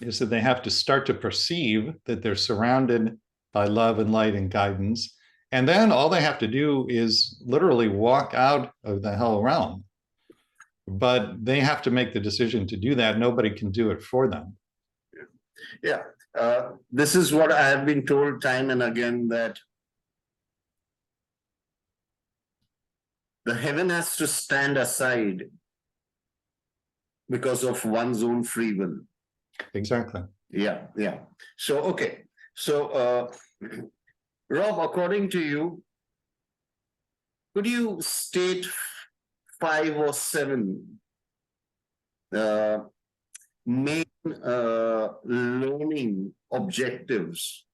S3: is that they have to start to perceive that they're surrounded by love and light and guidance. And then all they have to do is literally walk out of the hell realm. But they have to make the decision to do that. Nobody can do it for them.
S2: Yeah. This is what I have been told time and again, that the heaven has to stand aside because of one's own free will.
S3: Exactly.
S2: Yeah. So, okay. So, Rob, according to you, could you state 5 or 7 main learning objectives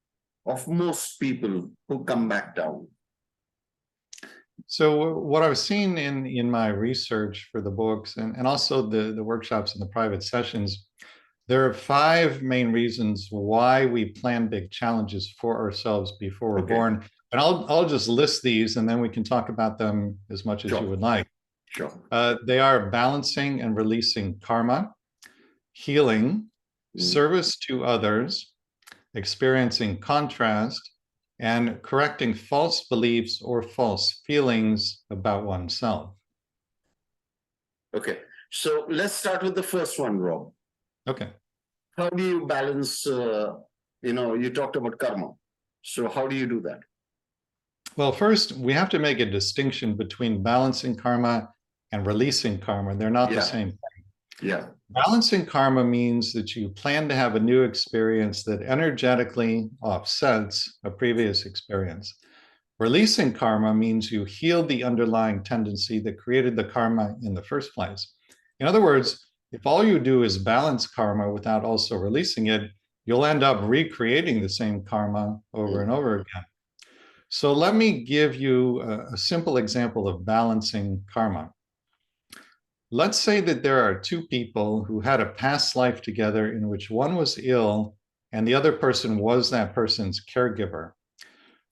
S2: of most people who come back down?
S3: So what I've seen in my research for the books and also the workshops and the private sessions, there are 5 main reasons why we plan big challenges for ourselves before we're born. And I'll just list these and then we can talk about them as much as you would like.
S2: Sure.
S3: They are balancing and releasing karma, healing, service to others, experiencing contrast, and correcting false beliefs or false feelings about oneself.
S2: Okay, so let's start with the first one, Rob.
S3: Okay.
S2: How do you balance, you talked about karma. So how do you do that?
S3: Well, first, we have to make a distinction between balancing karma and releasing karma. They're not the same thing.
S2: Yeah.
S3: Balancing karma means that you plan to have a new experience that energetically offsets a previous experience. Releasing karma means you heal the underlying tendency that created the karma in the first place. In other words, if all you do is balance karma without also releasing it, you'll end up recreating the same karma over and over again. So let me give you a simple example of balancing karma. Let's say that there are two people who had a past life together in which one was ill and the other person was that person's caregiver.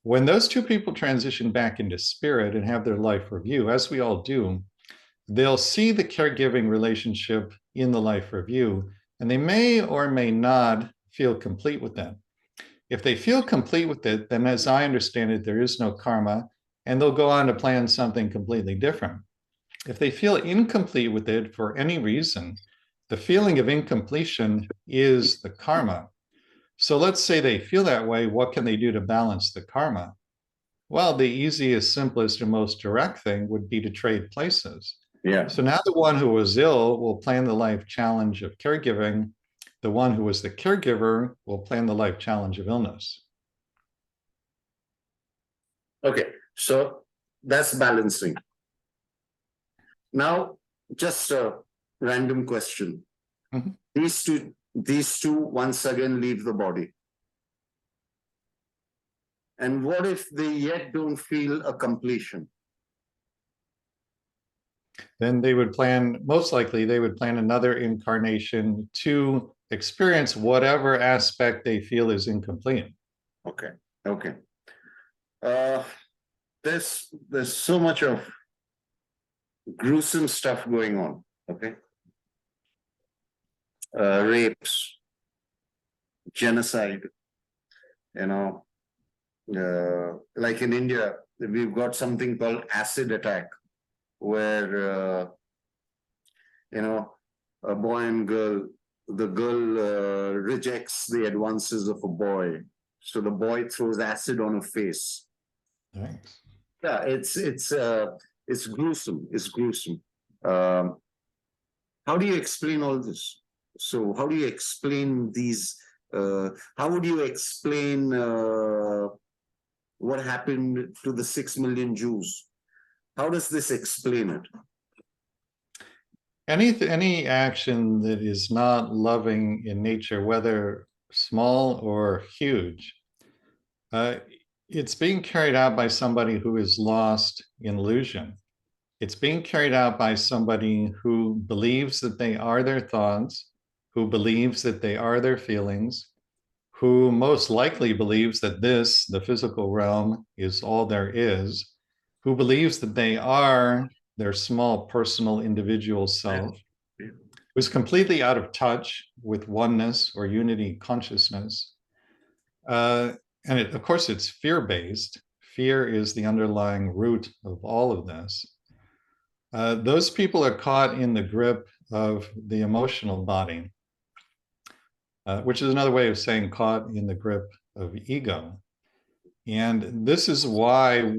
S3: When those two people transition back into spirit and have their life review, as we all do, they'll see the caregiving relationship in the life review, and they may or may not feel complete with that. If they feel complete with it, then as I understand it, there is no karma, and they'll go on to plan something completely different. If they feel incomplete with it for any reason, the feeling of incompletion is the karma. So let's say they feel that way. What can they do to balance the karma? Well, the easiest, simplest, and most direct thing would be to trade places.
S2: Yeah.
S3: So now the one who was ill will plan the life challenge of caregiving. The one who was the caregiver will plan the life challenge of illness.
S2: Okay, so that's balancing. Now, just a random question.
S3: Mm-hmm.
S2: These two once again leave the body. And what if they yet don't feel a completion?
S3: Then they would plan, most likely, they would plan another incarnation to experience whatever aspect they feel is incomplete.
S2: Okay, okay. There's so much of gruesome stuff going on, okay? Rapes, genocide, like in India, we've got something called acid attack, where, a boy and girl, the girl rejects the advances of a boy. So the boy throws acid on her face.
S3: Thanks.
S2: Yeah, it's gruesome. It's gruesome. How do you explain all this? So how do you explain these? How would you explain what happened to the 6 million Jews? How does this explain it?
S3: Any action that is not loving in nature, whether small or huge, it's being carried out by somebody who is lost in illusion. It's being carried out by somebody who believes that they are their thoughts, who believes that they are their feelings, who most likely believes that this, the physical realm, is all there is, who believes that they are their small, personal, individual self, who's completely out of touch with oneness or unity consciousness. And of course, it's fear-based. Fear is the underlying root of all of this. Those people are caught in the grip of the emotional body, which is another way of saying caught in the grip of ego. And this is why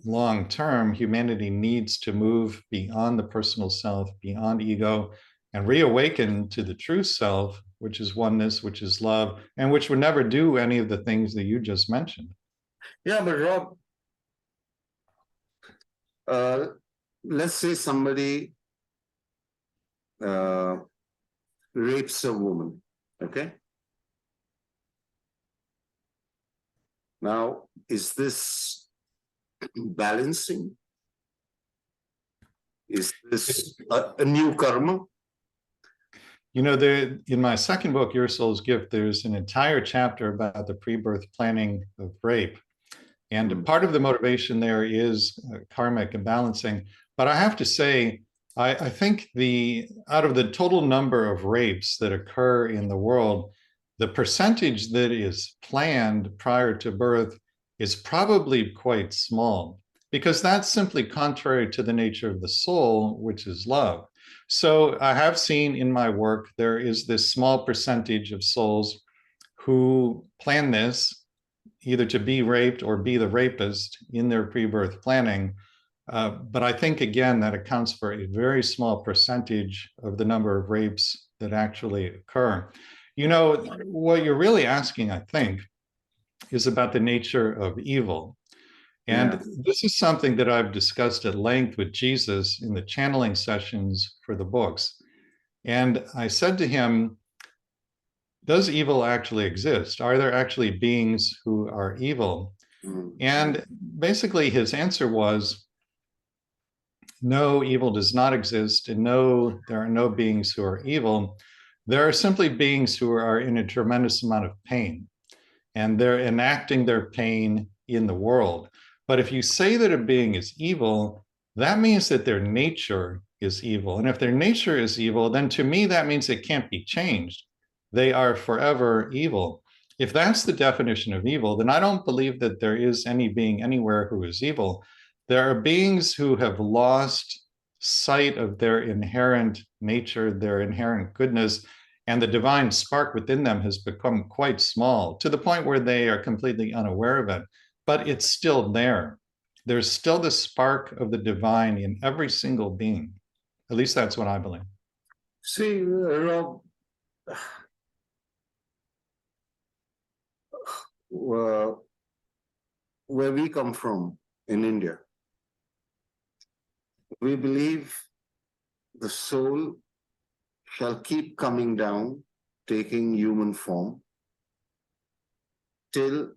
S3: long-term humanity needs to move beyond the personal self, beyond ego, and reawaken to the true self, which is oneness, which is love, and which would never do any of the things that you just mentioned.
S2: Yeah, but Rob, let's say somebody rapes a woman, okay? Now, is this balancing? Is this a new karma?
S3: You know, in my second book, Your Soul's Gift, there's an entire chapter about the pre-birth planning of rape. And part of the motivation there is karmic and balancing. But I have to say, I think out of the total number of rapes that occur in the world, the percentage that is planned prior to birth is probably quite small, because that's simply contrary to the nature of the soul, which is love. So I have seen in my work, there is this small percentage of souls who plan this either to be raped or be the rapist in their pre-birth planning. But I think, again, that accounts for a very small percentage of the number of rapes that actually occur. You know, what you're really asking, I think, is about the nature of evil. And
S2: Yeah.
S3: this is something that I've discussed at length with Jesus in the channeling sessions for the books. And I said to him, does evil actually exist? Are there actually beings who are evil? And basically his answer was, no, evil does not exist, and no, there are no beings who are evil. There are simply beings who are in a tremendous amount of pain, and they're enacting their pain in the world. But if you say that a being is evil, that means that their nature is evil. And if their nature is evil, then to me, that means it can't be changed. They are forever evil. If that's the definition of evil, then I don't believe that there is any being anywhere who is evil. There are beings who have lost sight of their inherent nature, their inherent goodness, and the divine spark within them has become quite small to the point where they are completely unaware of it, but it's still there. There's still the spark of the divine in every single being. At least that's what I believe.
S2: See, Rob, where we come from in India, we believe the soul shall keep coming down, taking human form, till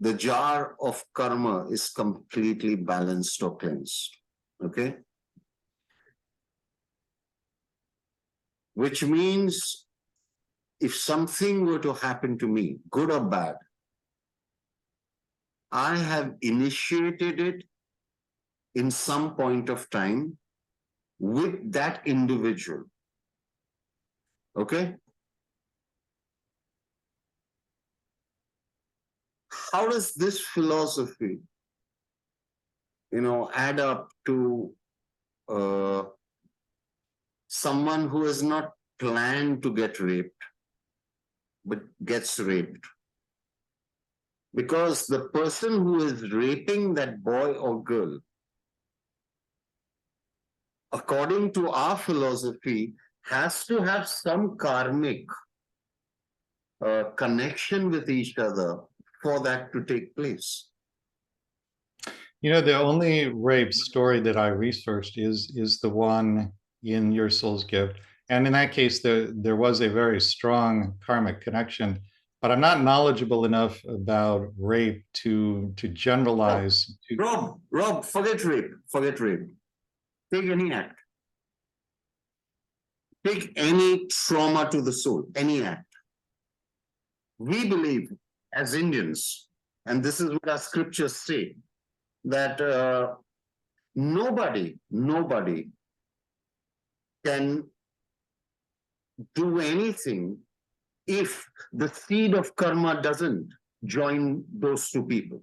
S2: the jar of karma is completely balanced or cleansed. Okay? Which means if something were to happen to me, good or bad, I have initiated it in some point of time with that individual. Okay? How does this philosophy, add up to someone who has not planned to get raped, but gets raped? Because the person who is raping that boy or girl, according to our philosophy, has to have some karmic connection with each other for that to take place.
S3: You know, the only rape story that I researched is the one in Your Soul's Gift. And in that case, there was a very strong karmic connection. But I'm not knowledgeable enough about rape to generalize.
S2: Rob, forget rape. Forget rape. Take any act. Take any trauma to the soul, any act. We believe as Indians, and this is what our scriptures say, that nobody can do anything if the seed of karma doesn't join those two people.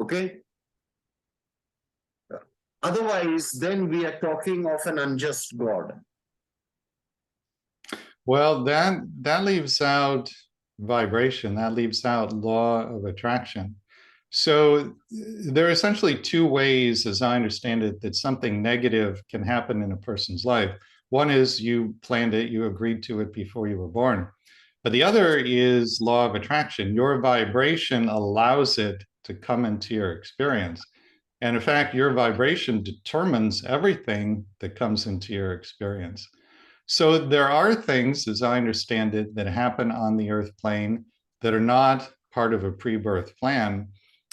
S2: Okay? Otherwise, then we are talking of an unjust God.
S3: Well, that leaves out vibration. That leaves out law of attraction. So there are essentially two ways, as I understand it, that something negative can happen in a person's life. One is you planned it, you agreed to it before you were born. But the other is law of attraction. Your vibration allows it to come into your experience. And in fact, your vibration determines everything that comes into your experience. So there are things, as I understand it, that happen on the earth plane that are not part of a pre-birth plan.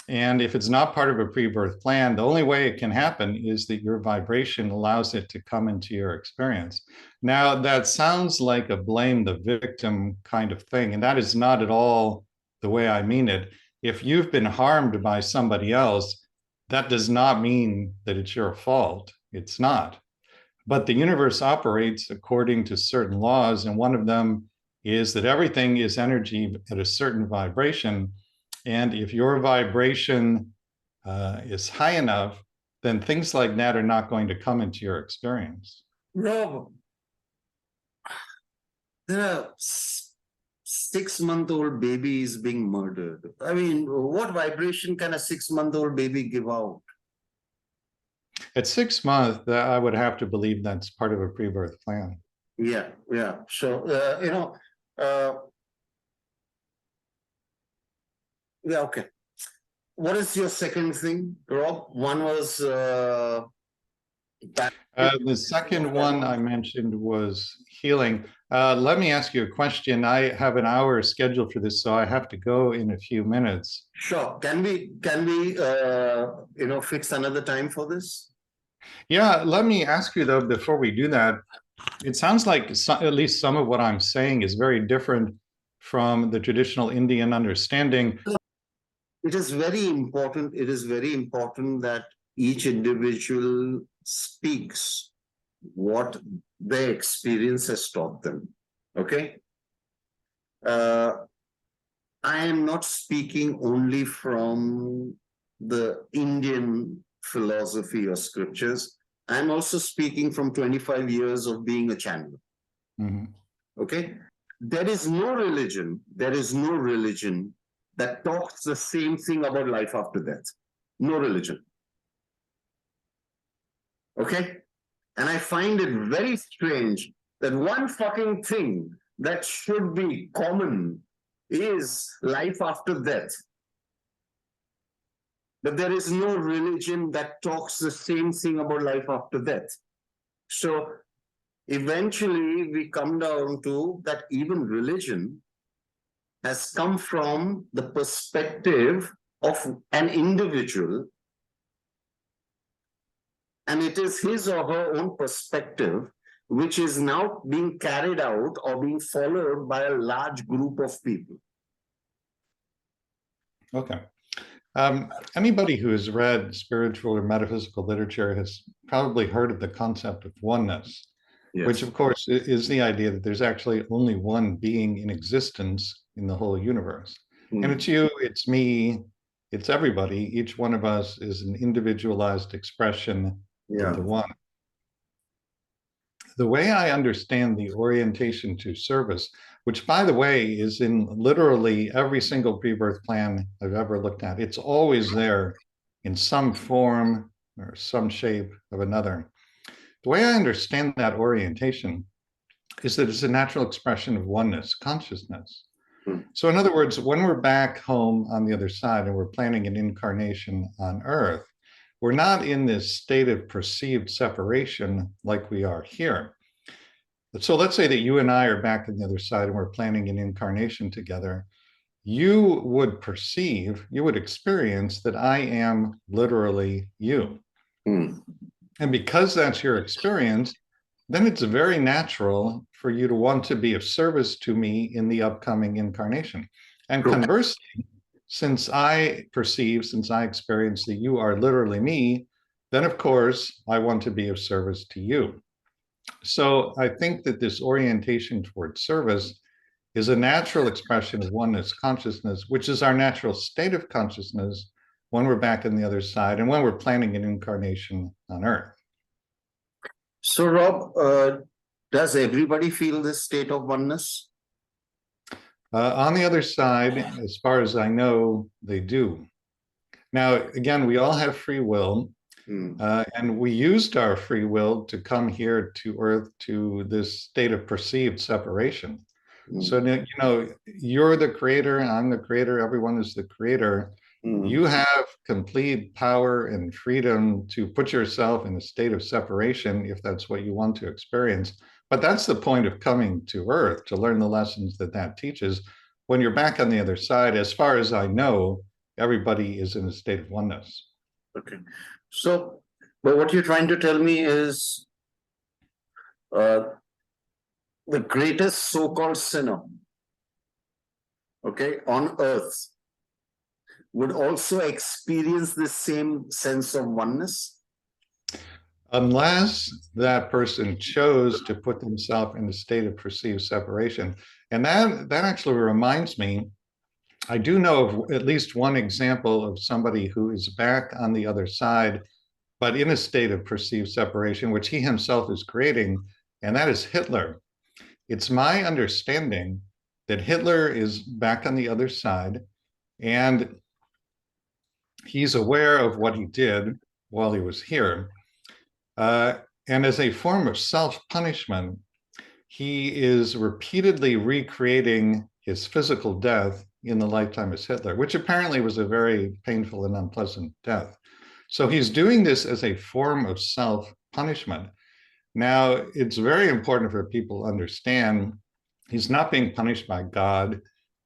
S3: And if it's not part of a pre-birth plan, the only way it can happen is that your vibration allows it to come into your experience. Now, that sounds like a blame the victim kind of thing, and that is not at all the way I mean it. If you've been harmed by somebody else, that does not mean that it's your fault. It's not. But the universe operates according to certain laws, and one of them is that everything is energy at a certain vibration. And if your vibration is high enough, then things like that are not going to come into your experience.
S2: Rob, there are 6-month-old baby is being murdered. I mean, what vibration can a 6-month-old baby give out?
S3: At 6 months, I would have to believe that's part of a pre-birth plan.
S2: Yeah. So, yeah, okay. What is your second thing, Rob? One was
S3: the second one I mentioned was healing. Let me ask you a question. I have an hour scheduled for this, so I have to go in a few minutes.
S2: Sure. Can we fix another time for this?
S3: Yeah, let me ask you though, before we do that, it sounds like at least some of what I'm saying is very different from the traditional Indian understanding.
S2: It is very important. It is very important that each individual speaks what their experience has taught them. Okay? I am not speaking only from the Indian philosophy or scriptures. I'm also speaking from 25 years of being a channeler.
S3: Mm-hmm.
S2: Okay? There is no religion that talks the same thing about life after death. No religion. Okay? And I find it very strange that one fucking thing that should be common is life after death. But there is no religion that talks the same thing about life after death. So eventually we come down to that even religion has come from the perspective of an individual, and it is his or her own perspective which is now being carried out or being followed by a large group of people.
S3: Okay. Anybody who has read spiritual or metaphysical literature has probably heard of the concept of oneness, yes, which of course is the idea that there's actually only one being in existence in the whole universe. And it's you, it's me, it's everybody. Each one of us is an individualized expression of the one. The way I understand the orientation to service, which by the way is in literally every single pre-birth plan I've ever looked at, it's always there in some form or some shape of another. The way I understand that orientation is that it's a natural expression of oneness, consciousness. So in other words, when we're back home on the other side and we're planning an incarnation on Earth, we're not in this state of perceived separation like we are here. So let's say that you and I are back on the other side and we're planning an incarnation together. You would perceive, you would experience that I am literally you. And because that's your experience, then it's very natural for you to want to be of service to me in the upcoming incarnation. And conversely, since I perceive, since I experience that you are literally me, then of course I want to be of service to you. So I think that this orientation towards service is a natural expression of oneness consciousness, which is our natural state of consciousness when we're back on the other side and when we're planning an incarnation on Earth.
S2: So Rob, does everybody feel this state of oneness?
S3: On the other side, as far as I know, they do. Now, again, we all have free will, and we used our free will to come here to Earth to this state of perceived separation. So, you know, you're the creator, I'm the creator, everyone is the creator. You have complete power and freedom to put yourself in a state of separation if that's what you want to experience. But that's the point of coming to Earth, to learn the lessons that that teaches. When you're back on the other side, as far as I know, everybody is in a state of oneness.
S2: Okay. So, but what you're trying to tell me is the greatest so-called sinner, okay, on Earth would also experience the same sense of oneness?
S3: Unless that person chose to put themselves in a state of perceived separation. And that actually reminds me, I do know of at least one example of somebody who is back on the other side, but in a state of perceived separation, which he himself is creating, and that is Hitler. It's my understanding that Hitler is back on the other side, and he's aware of what he did while he was here. And as a form of self-punishment, he is repeatedly recreating his physical death in the lifetime as Hitler, which apparently was a very painful and unpleasant death. So he's doing this as a form of self-punishment. Now, it's very important for people to understand he's not being punished by God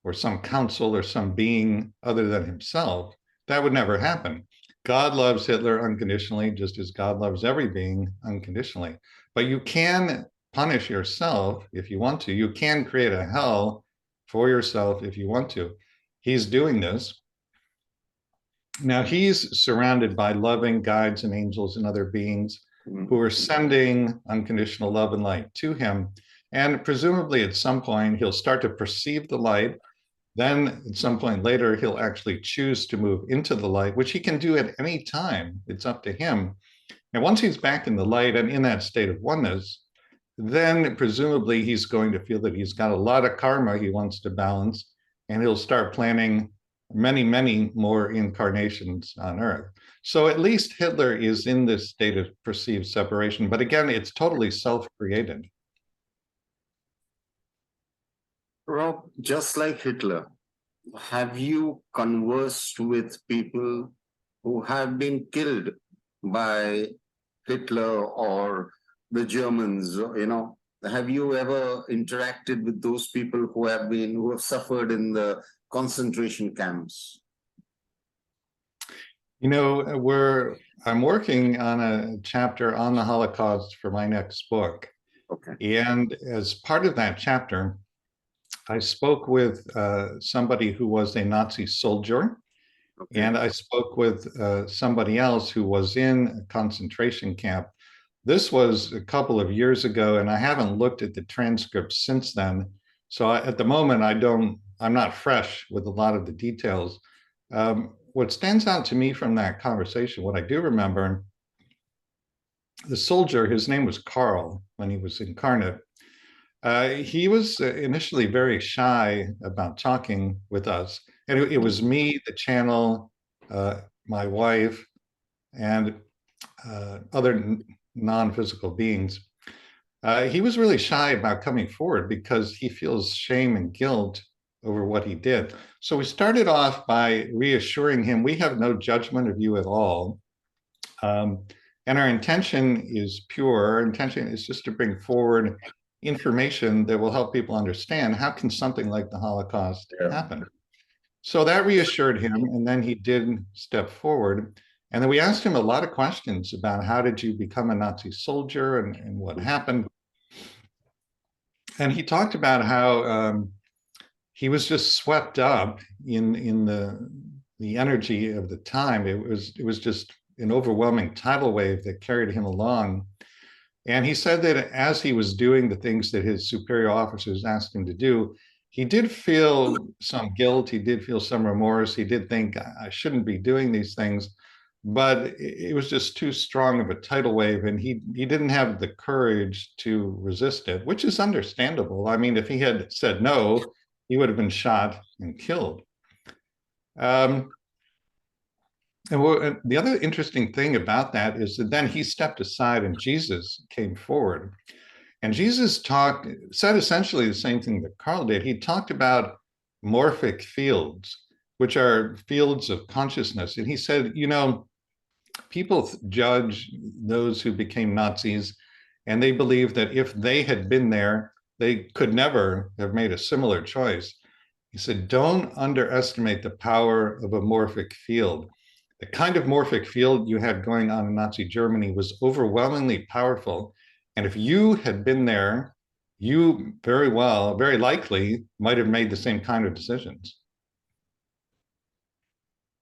S3: or some council or some being other than himself. That would never happen. God loves Hitler unconditionally, just as God loves every being unconditionally. But you can punish yourself if you want to. You can create a hell for yourself if you want to. He's doing this. Now, he's surrounded by loving guides and angels and other beings who are sending unconditional love and light to him. And presumably at some point, he'll start to perceive the light. Then at some point later, he'll actually choose to move into the light, which he can do at any time. It's up to him. And once he's back in the light and in that state of oneness, then presumably he's going to feel that he's got a lot of karma he wants to balance, and he'll start planning many, many more incarnations on Earth. So at least Hitler is in this state of perceived separation. But again, it's totally self-created.
S2: Rob, just like Hitler, have you conversed with people who have been killed by Hitler or the Germans? You know, have you ever interacted with those people who have suffered in the concentration camps?
S3: You know, I'm working on a chapter on the Holocaust for my next book.
S2: Okay.
S3: And as part of that chapter, I spoke with somebody who was a Nazi soldier,
S2: Okay.
S3: and I spoke with somebody else who was in a concentration camp. This was a couple of years ago, and I haven't looked at the transcripts since then. So at the moment, I'm not fresh with a lot of the details. What stands out to me from that conversation, what I do remember, the soldier, his name was Carl when he was incarnate. He was initially very shy about talking with us. And it was me, the channel, my wife, and other non-physical beings. He was really shy about coming forward because he feels shame and guilt over what he did. So we started off by reassuring him, we have no judgment of you at all. And our intention is pure. Our intention is just to bring forward information that will help people understand how can something like the Holocaust happen. So that reassured him, and then he did step forward. And then we asked him a lot of questions about how did you become a Nazi soldier and what happened. And he talked about how he was just swept up in the energy of the time. It was just an overwhelming tidal wave that carried him along. And he said that as he was doing the things that his superior officers asked him to do, he did feel some guilt. He did feel some remorse. He did think, I shouldn't be doing these things. But it was just too strong of a tidal wave, and he didn't have the courage to resist it, which is understandable. I mean, if he had said no, he would have been shot and killed. And the other interesting thing about that is that then he stepped aside and Jesus came forward. And Jesus said essentially the same thing that Carl did. He talked about morphic fields, which are fields of consciousness. And he said, you know, people judge those who became Nazis, and they believe that if they had been there, they could never have made a similar choice. He said, don't underestimate the power of a morphic field. The kind of morphic field you had going on in Nazi Germany was overwhelmingly powerful. And if you had been there, you very likely might have made the same kind of decisions.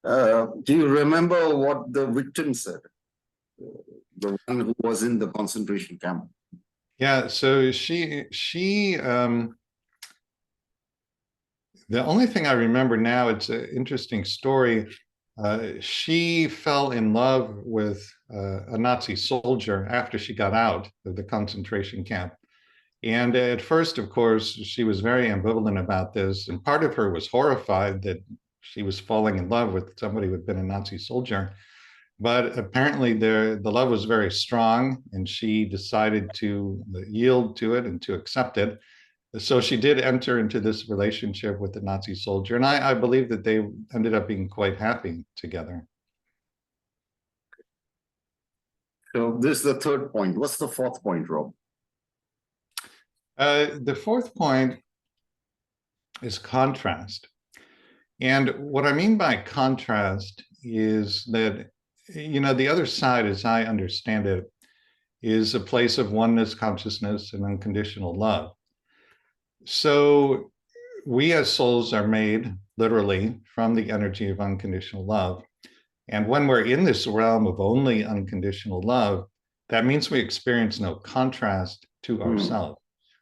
S2: Do you remember what the victim said? The one who was in the concentration camp.
S3: Yeah, so the only thing I remember now, it's an interesting story. She fell in love with a Nazi soldier after she got out of the concentration camp. And at first, of course, she was very ambivalent about this. And part of her was horrified that she was falling in love with somebody who had been a Nazi soldier. But apparently the love was very strong, and she decided to yield to it and to accept it. So she did enter into this relationship with the Nazi soldier. And I believe that they ended up being quite happy together.
S2: So this is the third point. What's the fourth point, Rob?
S3: The fourth point is contrast. And what I mean by contrast is that, you know, the other side, as I understand it, is a place of oneness, consciousness, and unconditional love. So we as souls are made literally from the energy of unconditional love. And when we're in this realm of only unconditional love, that means we experience no contrast to ourselves,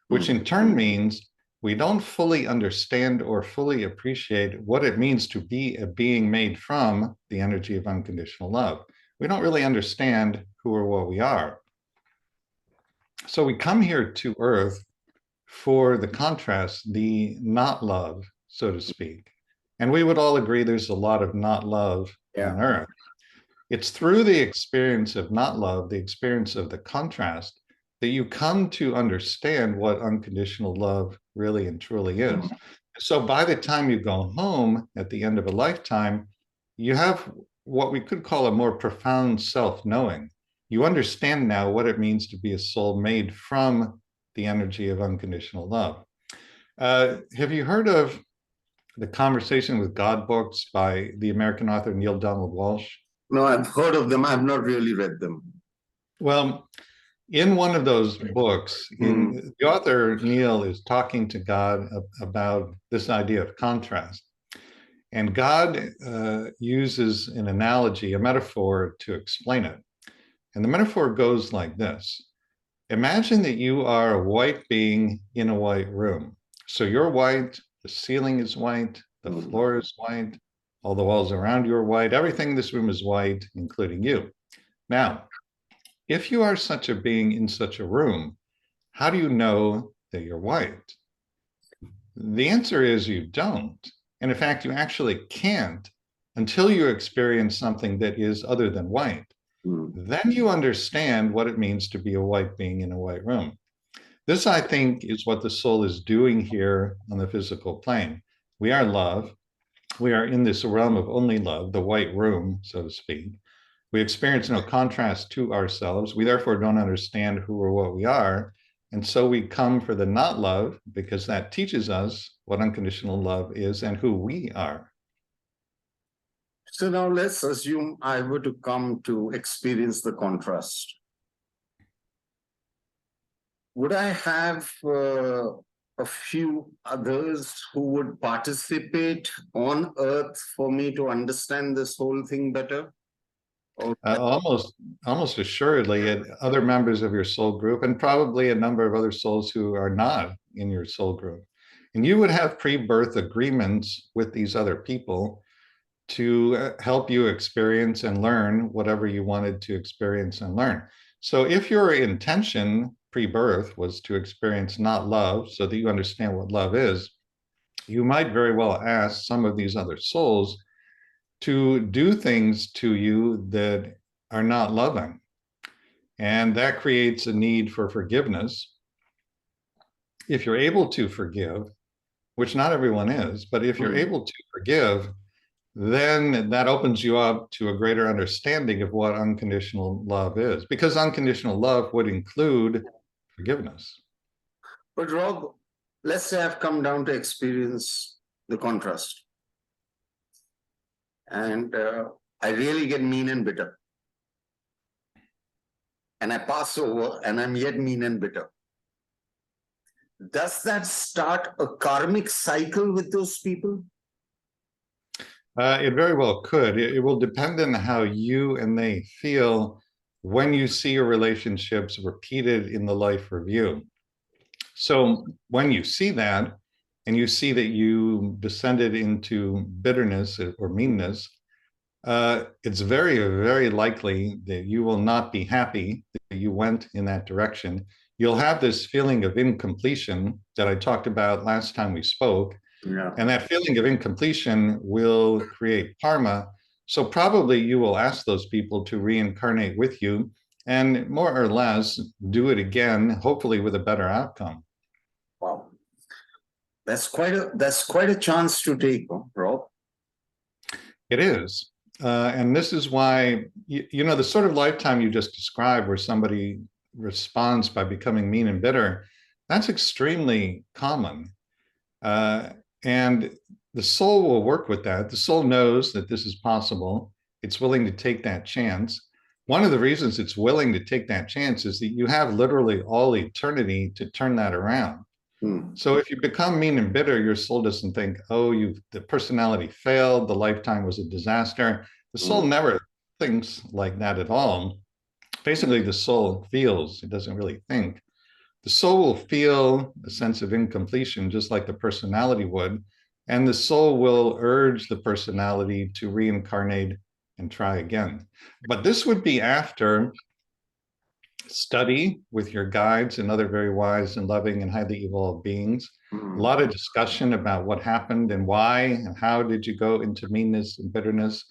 S3: which in turn means we don't fully understand or fully appreciate what it means to be a being made from the energy of unconditional love. We don't really understand who or what we are. So we come here to Earth for the contrast, the not love, so to speak. And we would all agree there's a lot of not love on Earth. It's through the experience of not love, the experience of the contrast, that you come to understand what unconditional love really and truly is. So by the time you go home at the end of a lifetime, you have what we could call a more profound self-knowing. You understand now what it means to be a soul made from the energy of unconditional love. Have you heard of the Conversation with God books by the American author Neil Donald Walsh?
S2: No, I've heard of them. I've not really read them.
S3: Well, in one of those books, the author Neil is talking to God about this idea of contrast. And God uses an analogy, a metaphor to explain it. And the metaphor goes like this. Imagine that you are a white being in a white room. So you're white, the ceiling is white, the floor is white, all the walls around you are white, everything in this room is white, including you. Now, if you are such a being in such a room, how do you know that you're white? The answer is you don't. And in fact, you actually can't until you experience something that is other than white. Then you understand what it means to be a white being in a white room. This, I think, is what the soul is doing here on the physical plane. We are love. We are in this realm of only love, the white room, so to speak. We experience no contrast to ourselves. We therefore don't understand who or what we are. And so we come for the not love because that teaches us what unconditional love is and who we are.
S2: So now let's assume I were to come to experience the contrast. Would I have a few others who would participate on Earth for me to understand this whole thing better?
S3: Almost assuredly, other members of your soul group, and probably a number of other souls who are not in your soul group. And you would have pre-birth agreements with these other people to help you experience and learn whatever you wanted to experience and learn. So if your intention pre-birth was to experience not love so that you understand what love is, you might very well ask some of these other souls to do things to you that are not loving. And that creates a need for forgiveness. If you're able to forgive, which not everyone is, but if you're able to forgive, then that opens you up to a greater understanding of what unconditional love is, because unconditional love would include forgiveness.
S2: But Rob, let's say I've come down to experience the contrast. And I really get mean and bitter. And I pass over and I'm yet mean and bitter. Does that start a karmic cycle with those people?
S3: It very well could. It will depend on how you and they feel when you see your relationships repeated in the life review. So when you see that, and you see that you descended into bitterness or meanness, it's very, very likely that you will not be happy that you went in that direction. you'll have this feeling of incompletion that I talked about last time we spoke.
S2: Yeah.
S3: And that feeling of incompletion will create karma. So probably you will ask those people to reincarnate with you and more or less do it again, hopefully with a better outcome.
S2: Wow. That's quite a chance to take, Rob.
S3: It is. And this is why, you know, the sort of lifetime you just described where somebody responds by becoming mean and bitter, that's extremely common. And the soul will work with that. The soul knows that this is possible. It's willing to take that chance. One of the reasons it's willing to take that chance is that you have literally all eternity to turn that around. So if you become mean and bitter, your soul doesn't think, oh, the personality failed, the lifetime was a disaster. The soul never thinks like that at all. Basically, the soul feels, it doesn't really think. The soul will feel a sense of incompletion, just like the personality would, and the soul will urge the personality to reincarnate and try again. But this would be after study with your guides and other very wise and loving and highly evolved beings, a lot of discussion about what happened and why and how did you go into meanness and bitterness.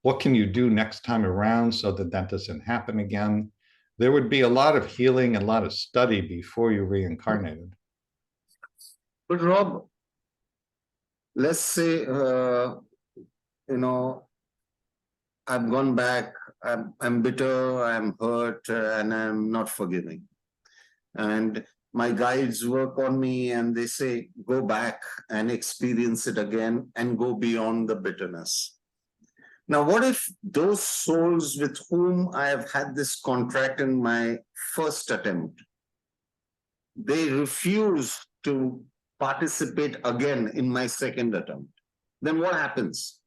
S3: What can you do next time around so that that doesn't happen again? There would be a lot of healing and a lot of study before you reincarnated.
S2: But Rob, let's say, I've gone back, I'm bitter, I'm hurt, and I'm not forgiving. And my guides work on me and they say, go back and experience it again and go beyond the bitterness. Now, what if those souls with whom I have had this contract in my first attempt, they refuse to participate again in my second attempt? Then what happens?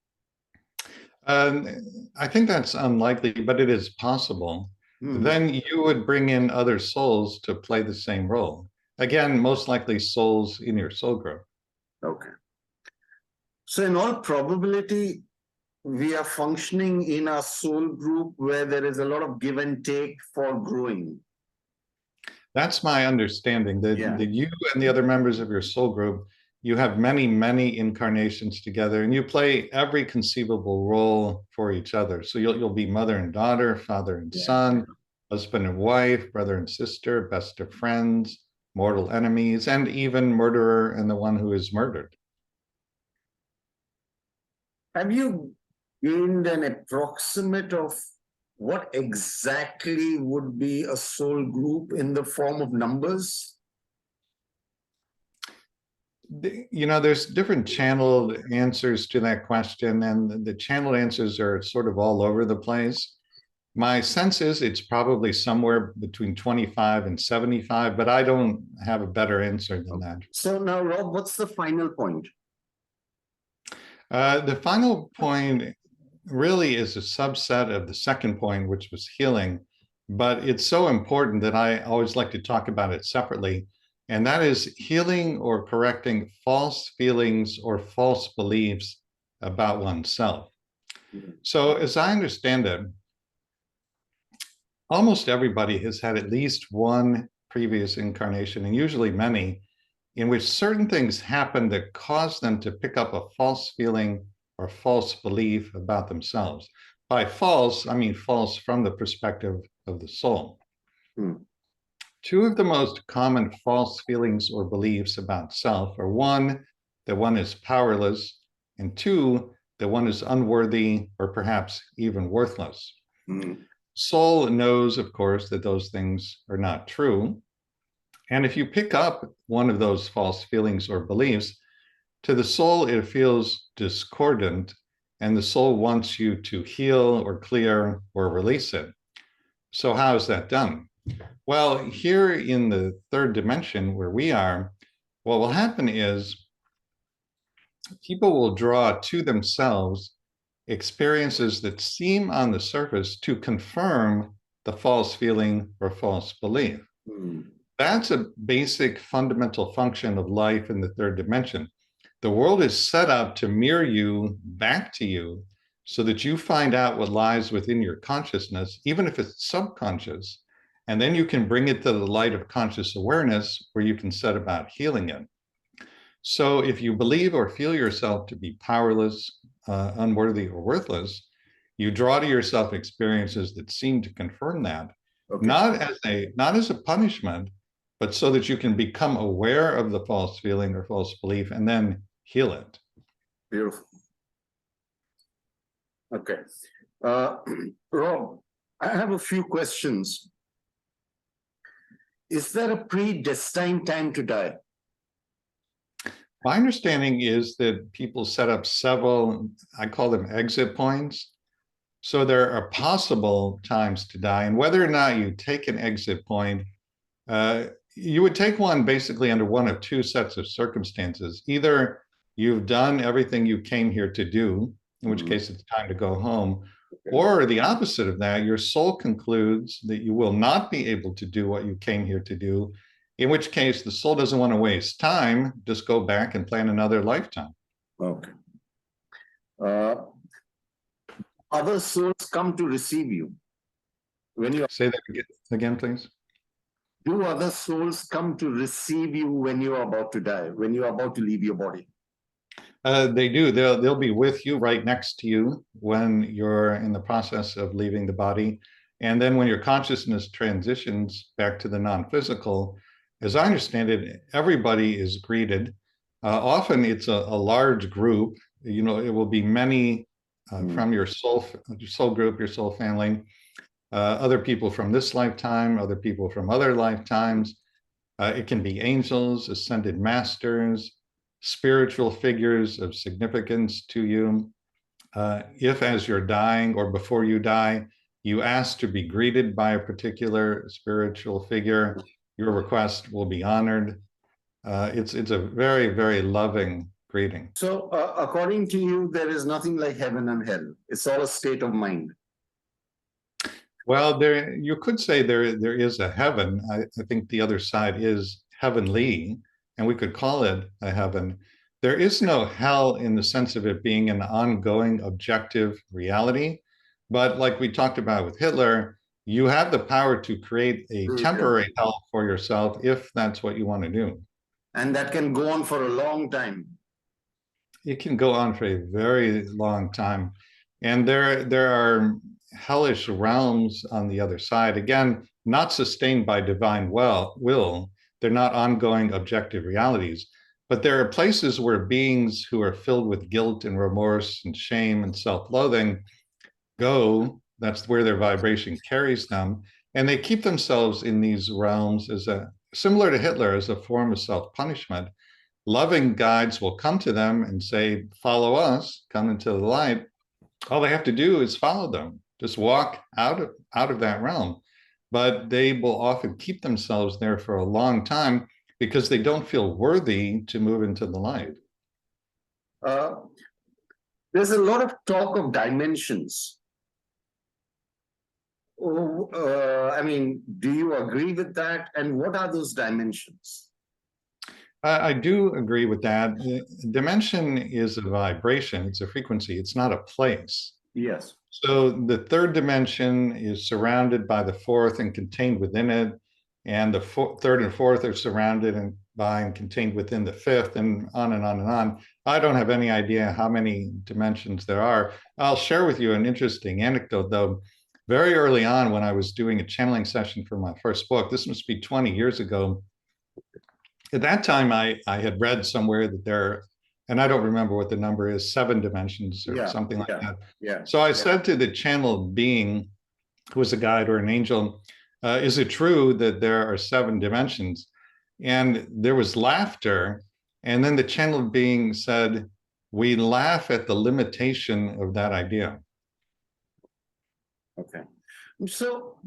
S3: I think that's unlikely, but it is possible. Then you would bring in other souls to play the same role. Again, most likely souls in your soul group.
S2: Okay. So in all probability, we are functioning in a soul group where there is a lot of give and take for growing.
S3: That's my understanding, that you and the other members of your soul group, you have many, many incarnations together and you play every conceivable role for each other. So you'll be mother and daughter, father and son, husband and wife, brother and sister, best of friends, mortal enemies, and even murderer and the one who is murdered.
S2: Have you gained an approximate of what exactly would be a soul group in the form of numbers?
S3: You know, there's different channeled answers to that question, and the channeled answers are sort of all over the place. My sense is it's probably somewhere between 25 and 75, but I don't have a better answer than that.
S2: So now, Rob, what's the final point?
S3: The final point really is a subset of the second point, which was healing, but it's so important that I always like to talk about it separately. And that is healing or correcting false feelings or false beliefs about oneself. So as I understand it, almost everybody has had at least one previous incarnation, and usually many, in which certain things happen that cause them to pick up a false feeling or false belief about themselves. By false, I mean false from the perspective of the soul. Two of the most common false feelings or beliefs about self are one, that one is powerless, and two, that one is unworthy or perhaps even worthless. Soul knows, of course, that those things are not true. And if you pick up one of those false feelings or beliefs, to the soul, it feels discordant, and the soul wants you to heal or clear or release it. So how is that done? Well, here in the third dimension where we are, what will happen is people will draw to themselves experiences that seem on the surface to confirm the false feeling or false belief. That's a basic fundamental function of life in the third dimension. The world is set up to mirror you back to you so that you find out what lies within your consciousness, even if it's subconscious, And then you can bring it to the light of conscious awareness where you can set about healing it. So if you believe or feel yourself to be powerless, unworthy, or worthless, you draw to yourself experiences that seem to confirm that,
S2: Okay.
S3: not as a punishment, but so that you can become aware of the false feeling or false belief and then heal it.
S2: Beautiful. Okay. Rob, I have a few questions. Is there a predestined time to die?
S3: My understanding is that people set up several, I call them exit points. So there are possible times to die, and whether or not you take an exit point, you would take one basically under one of two sets of circumstances. Either you've done everything you came here to do, in which case it's time to go home, or the opposite of that, your soul concludes that you will not be able to do what you came here to do, in which case the soul doesn't want to waste time, just go back and plan another lifetime.
S2: Okay. Other souls come to receive you. When you
S3: Say that again, please.
S2: Do other souls come to receive you when you are about to die, when you are about to leave your body?
S3: They do. They'll be with you, right next to you, when you're in the process of leaving the body. And then when your consciousness transitions back to the non-physical, as I understand it, everybody is greeted. Often it's a large group. You know, it will be many from your soul group, your soul family, other people from this lifetime, other people from other lifetimes. It can be angels, ascended masters, spiritual figures of significance to you. If as you're dying or before you die, you ask to be greeted by a particular spiritual figure, your request will be honored. It's a very, very loving greeting.
S2: So according to you, there is nothing like heaven and hell. It's all a state of mind.
S3: Well, you could say there is a heaven. I think the other side is heavenly, and we could call it a heaven. There is no hell in the sense of it being an ongoing objective reality. But like we talked about with Hitler, you have the power to create a temporary hell for yourself if that's what you want to do.
S2: And that can go on for a long time.
S3: It can go on for a very long time. And there are hellish realms on the other side. Again, not sustained by divine will. They're not ongoing objective realities. But there are places where beings who are filled with guilt and remorse and shame and self-loathing go. That's where their vibration carries them. And they keep themselves in these realms as similar to Hitler, as a form of self-punishment. Loving guides will come to them and say, follow us, come into the light. All they have to do is follow them, just walk out of that realm. But they will often keep themselves there for a long time because they don't feel worthy to move into the light.
S2: There's a lot of talk of dimensions. I mean, do you agree with that? And what are those dimensions?
S3: I do agree with that. Dimension is a vibration. It's a frequency. It's not a place.
S2: Yes.
S3: So the third dimension is surrounded by the fourth and contained within it. And the third and fourth are surrounded by and contained within the fifth, and on and on and on. I don't have any idea how many dimensions there are. I'll share with you an interesting anecdote, though. Very early on, when I was doing a channeling session for my first book, this must be 20 years ago. At that time, I had read somewhere that there, and I don't remember what the number is, 7 dimensions or something like that.
S2: Yeah.
S3: So I said to the channeled being, who was a guide or an angel, is it true that there are 7 dimensions? And there was laughter. And then the channeled being said, we laugh at the limitation of that idea.
S2: Okay. So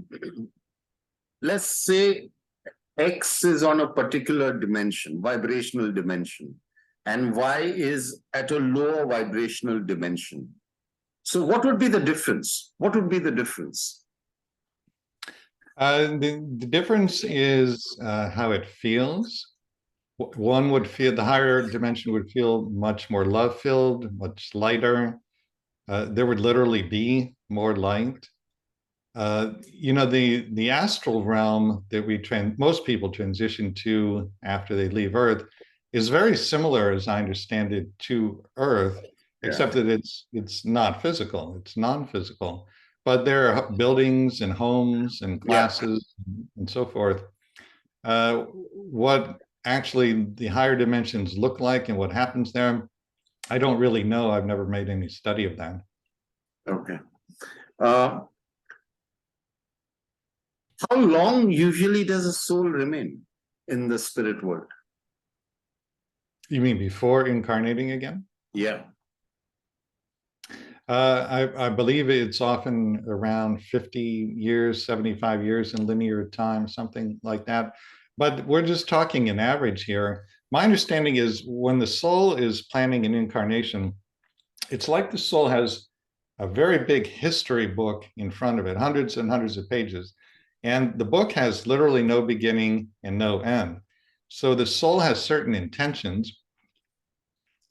S2: let's say X is on a particular dimension, vibrational dimension, and Y is at a lower vibrational dimension. So what would be the difference? What would be the difference?
S3: The difference is how it feels. One would feel, the higher dimension would feel much more love-filled, much lighter. There would literally be more light. The astral realm that most people transition to after they leave Earth is very similar, as I understand it, to Earth, except that it's not physical, it's non-physical. But there are buildings and homes and classes and so forth. What actually the higher dimensions look like and what happens there, I don't really know. I've never made any study of that.
S2: Okay. How long usually does a soul remain in the spirit world?
S3: You mean before incarnating again?
S2: Yeah.
S3: I believe it's often around 50 years, 75 years in linear time, something like that. But we're just talking an average here. My understanding is when the soul is planning an incarnation, it's like the soul has a very big history book in front of it, hundreds and hundreds of pages. And the book has literally no beginning and no end. So the soul has certain intentions.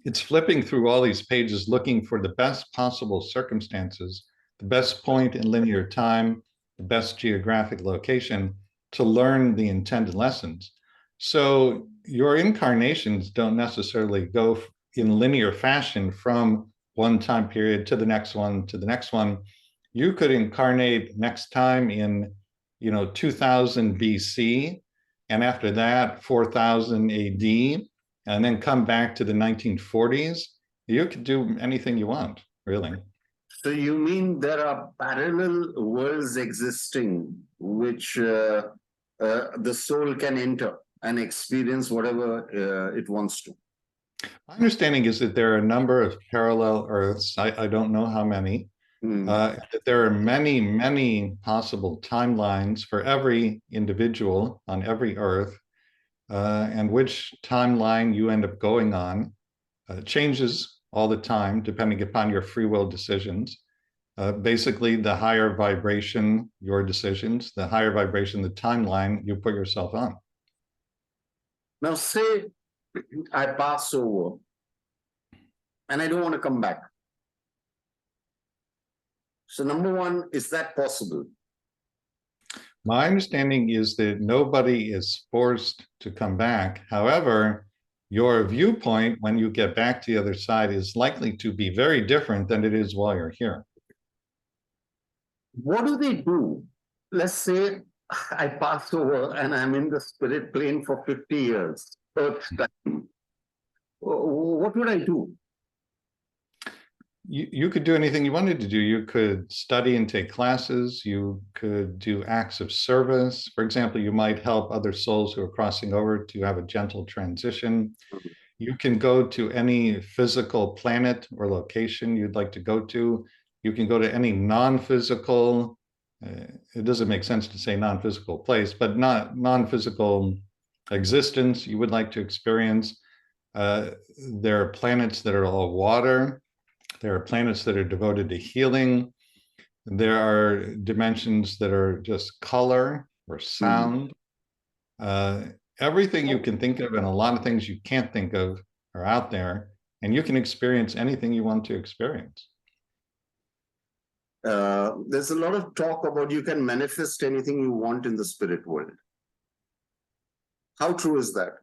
S3: It's flipping through all these pages looking for the best possible circumstances, the best point in linear time, the best geographic location to learn the intended lessons. So your incarnations don't necessarily go in linear fashion from one time period to the next one to the next one. You could incarnate next time in 2000 BC, and after that 4000 AD, and then come back to the 1940s. You could do anything you want, really.
S2: So you mean there are parallel worlds existing which the soul can enter and experience whatever it wants to?
S3: My understanding is that there are a number of parallel Earths. I don't know how many. That there are many, many possible timelines for every individual on every Earth. And which timeline you end up going on changes all the time, depending upon your free will decisions. Basically, the higher vibration your decisions, the higher vibration the timeline you put yourself on.
S2: Now, say I pass over and I don't want to come back. So, number one, is that possible?
S3: My understanding is that nobody is forced to come back. However, your viewpoint when you get back to the other side is likely to be very different than it is while you're here.
S2: What do they do? Let's say I pass over and I'm in the spirit plane for 50 years, Earth time. What would I do?
S3: You could do anything you wanted to do. You could study and take classes. You could do acts of service. For example, you might help other souls who are crossing over to have a gentle transition. You can go to any physical planet or location you'd like to go to. You can go to any non-physical, it doesn't make sense to say non-physical place, but not non-physical existence you would like to experience. There are planets that are all water. There are planets that are devoted to healing. There are dimensions that are just color or sound. Everything you can think of and a lot of things you can't think of are out there, and you can experience anything you want to experience.
S2: There's a lot of talk about you can manifest anything you want in the spirit world. How true is that?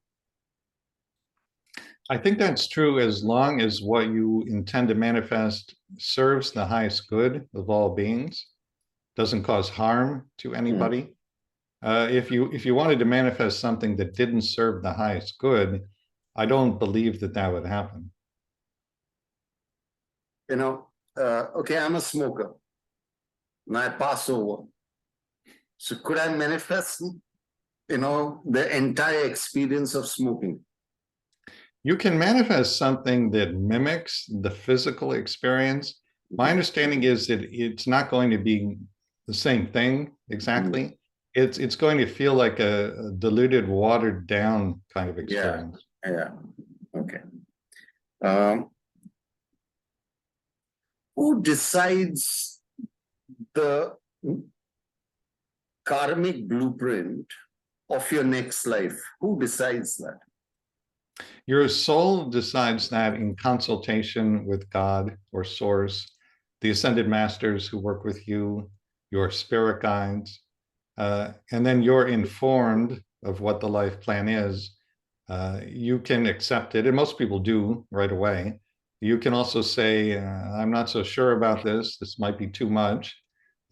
S3: I think that's true as long as what you intend to manifest serves the highest good of all beings, doesn't cause harm to anybody. If you wanted to manifest something that didn't serve the highest good, I don't believe that would happen.
S2: Okay, I'm a smoker. Now I pass over. So could I manifest, the entire experience of smoking?
S3: You can manifest something that mimics the physical experience. My understanding is that it's not going to be the same thing exactly. It's going to feel like a diluted, watered down kind of experience.
S2: Yeah. Okay. Who decides the karmic blueprint of your next life? Who decides that?
S3: Your soul decides that in consultation with God or Source, the ascended masters who work with you, your spirit guides, and then you're informed of what the life plan is. You can accept it, and most people do right away. You can also say, I'm not so sure about this. This might be too much.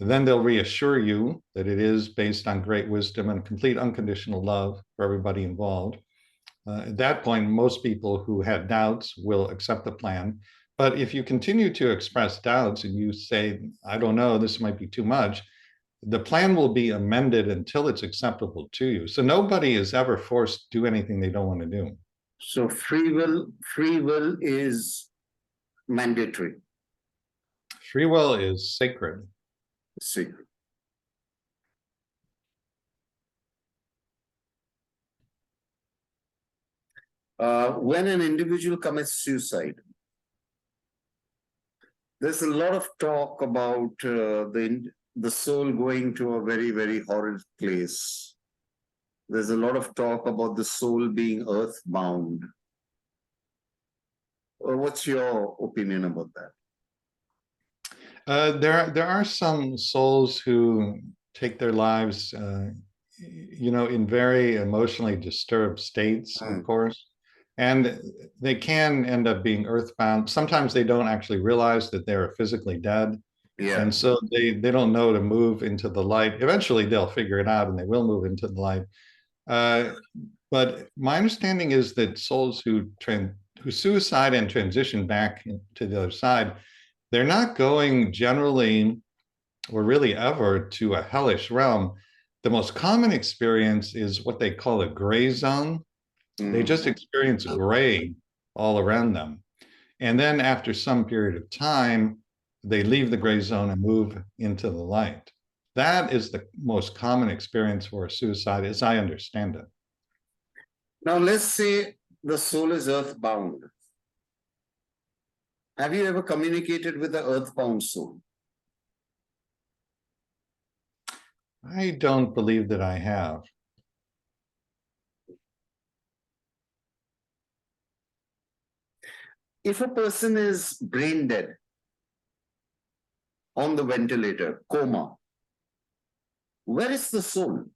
S3: Then they'll reassure you that it is based on great wisdom and complete unconditional love for everybody involved. At that point, most people who had doubts will accept the plan. But if you continue to express doubts and you say, I don't know, this might be too much, the plan will be amended until it's acceptable to you. So nobody is ever forced to do anything they don't want to do.
S2: So free will is mandatory.
S3: Free will is sacred.
S2: Sacred. When an individual commits suicide, there's a lot of talk about the soul going to a very, very horrid place. There's a lot of talk about the soul being earthbound. What's your opinion about that?
S3: There are some souls who take their lives, in very emotionally disturbed states, of course. And they can end up being earthbound. Sometimes they don't actually realize that they're physically dead.
S2: Yeah.
S3: And so they don't know to move into the light. Eventually they'll figure it out and they will move into the light. But my understanding is that souls who suicide and transition back to the other side, they're not going generally or really ever to a hellish realm. The most common experience is what they call a gray zone. They just experience gray all around them. And then after some period of time, they leave the gray zone and move into the light. That is the most common experience for a suicide, as I understand it.
S2: Now, let's say the soul is earthbound. Have you ever communicated with the earthbound soul?
S3: I don't believe that I have.
S2: If a person is brain dead, on the ventilator, coma, where is the soul?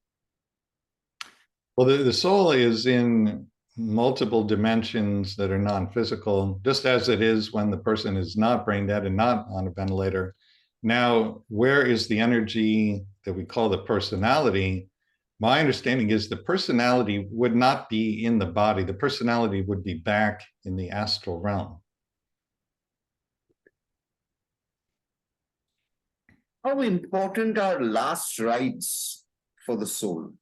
S3: Well, the soul is in multiple dimensions that are non-physical, just as it is when the person is not brain dead and not on a ventilator. Now, where is the energy that we call the personality? My understanding is the personality would not be in the body. The personality would be back in the astral realm.
S2: How important are last rites for the soul?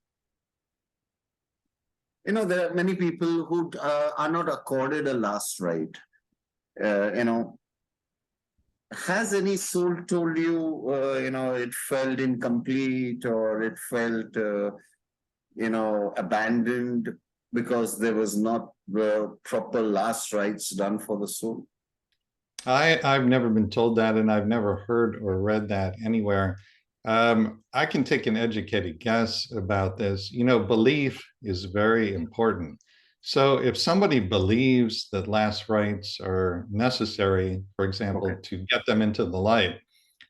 S2: There are many people who are not accorded a last rite. Has any soul told you, it felt incomplete or it felt, abandoned because there was not the proper last rites done for the soul?
S3: I've never been told that, and I've never heard or read that anywhere. I can take an educated guess about this. Belief is very important. So if somebody believes that last rites are necessary, for example, to get them into the light,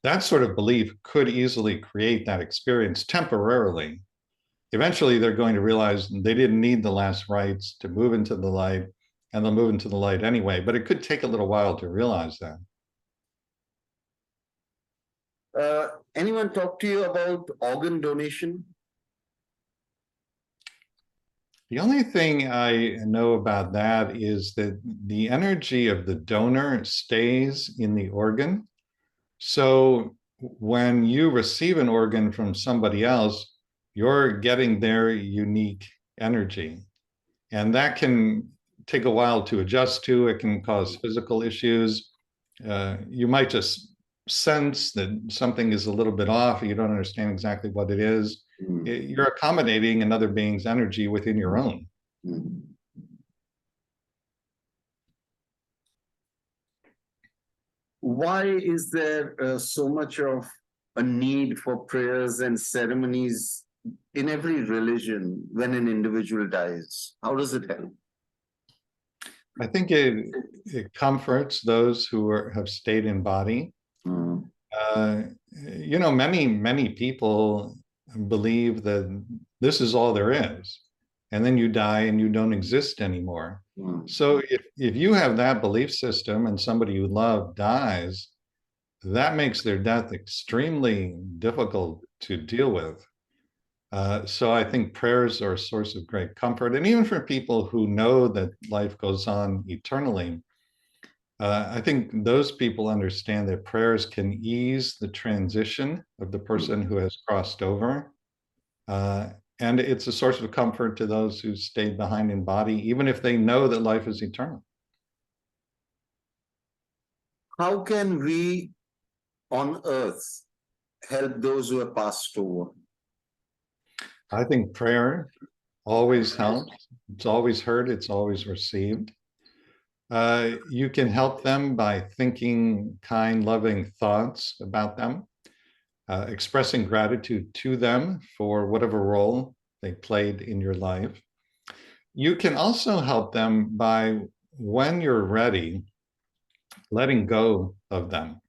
S3: that sort of belief could easily create that experience temporarily. Eventually, they're going to realize they didn't need the last rites to move into the light, and they'll move into the light anyway. But it could take a little while to realize that.
S2: Anyone talk to you about organ donation?
S3: The only thing I know about that is that the energy of the donor stays in the organ. So when you receive an organ from somebody else, you're getting their unique energy. And that can take a while to adjust to. It can cause physical issues. You might just sense that something is a little bit off. You don't understand exactly what it is. You're accommodating another being's energy within your own.
S2: Why is there so much of a need for prayers and ceremonies in every religion when an individual dies? How does it help?
S3: I think it comforts those who have stayed in body. Many people believe that this is all there is, and then you die and you don't exist anymore. So if you have that belief system and somebody you love dies, that makes their death extremely difficult to deal with. So I think prayers are a source of great comfort. And even for people who know that life goes on eternally, I think those people understand that prayers can ease the transition of the person who has crossed over. And it's a source of comfort to those who stayed behind in body, even if they know that life is eternal.
S2: How can we on earth help those who have passed over?
S3: I think prayer always helps. It's always heard, it's always received. You can help them by thinking kind, loving thoughts about them, expressing gratitude to them for whatever role they played in your life. You can also help them by, when you're ready, letting go of them.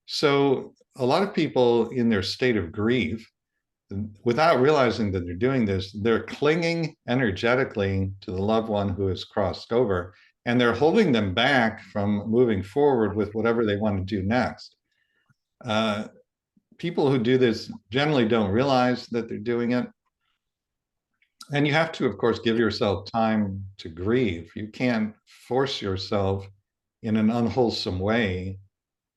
S3: So a lot of people in their state of grief, without realizing that they're doing this, they're clinging energetically to the loved one who has crossed over, and they're holding them back from moving forward with whatever they want to do next. People who do this generally don't realize that they're doing it. And you have to, of course, give yourself time to grieve. You can't force yourself in an unwholesome way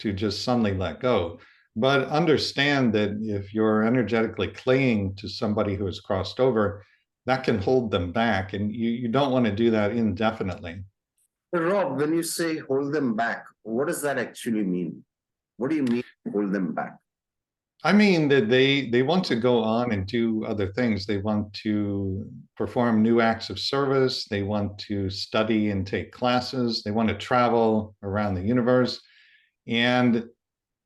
S3: to just suddenly let go. But understand that if you're energetically clinging to somebody who has crossed over, that can hold them back. And you don't want to do that indefinitely.
S2: Rob, when you say hold them back, what does that actually mean? What do you mean hold them back?
S3: I mean that they want to go on and do other things. They want to perform new acts of service. They want to study and take classes. They want to travel around the universe. And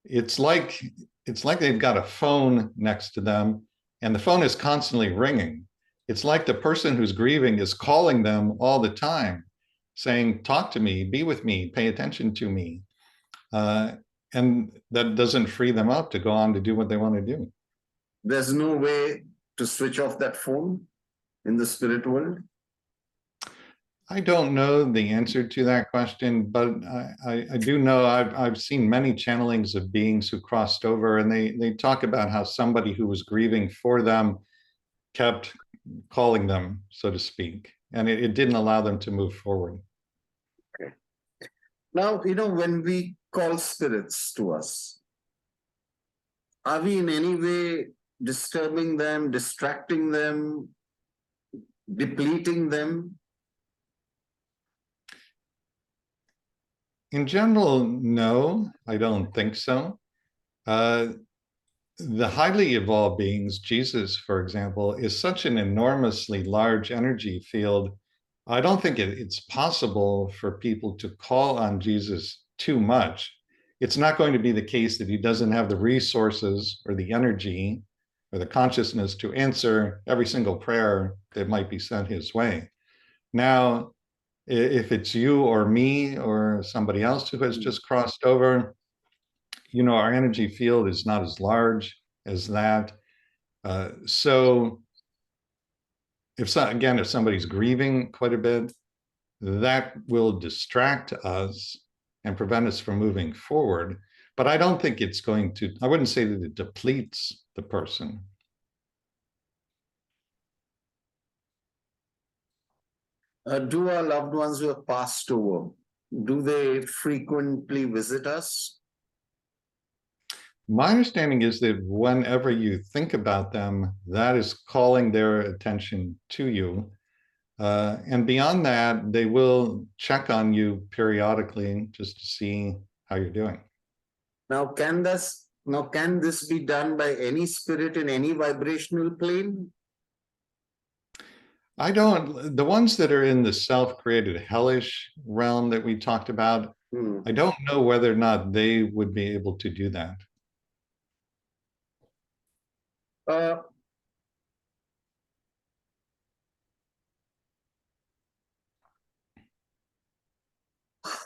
S3: it's like they've got a phone next to them and the phone is constantly ringing. It's like the person who's grieving is calling them all the time, saying, talk to me, be with me, pay attention to me. And that doesn't free them up to go on to do what they want to do.
S2: There's no way to switch off that phone in the spirit world?
S3: I don't know the answer to that question, but I do know I've seen many channelings of beings who crossed over, and they talk about how somebody who was grieving for them kept calling them, so to speak, and it didn't allow them to move forward.
S2: Okay. Now, when we call spirits to us, are we in any way disturbing them, distracting them, depleting them?
S3: In general, no, I don't think so. The highly evolved beings, Jesus, for example, is such an enormously large energy field. I don't think it's possible for people to call on Jesus too much. It's not going to be the case that he doesn't have the resources or the energy or the consciousness to answer every single prayer that might be sent his way. Now, if it's you or me or somebody else who has just crossed over, our energy field is not as large as that. So if somebody's grieving quite a bit, that will distract us and prevent us from moving forward. But I don't think I wouldn't say that it depletes the person.
S2: Do our loved ones who have passed over, do they frequently visit us?
S3: My understanding is that whenever you think about them, that is calling their attention to you. And beyond that, they will check on you periodically just to see how you're doing.
S2: Now, can this be done by any spirit in any vibrational plane?
S3: The ones that are in the self-created hellish realm that we talked about, I don't know whether or not they would be able to do that.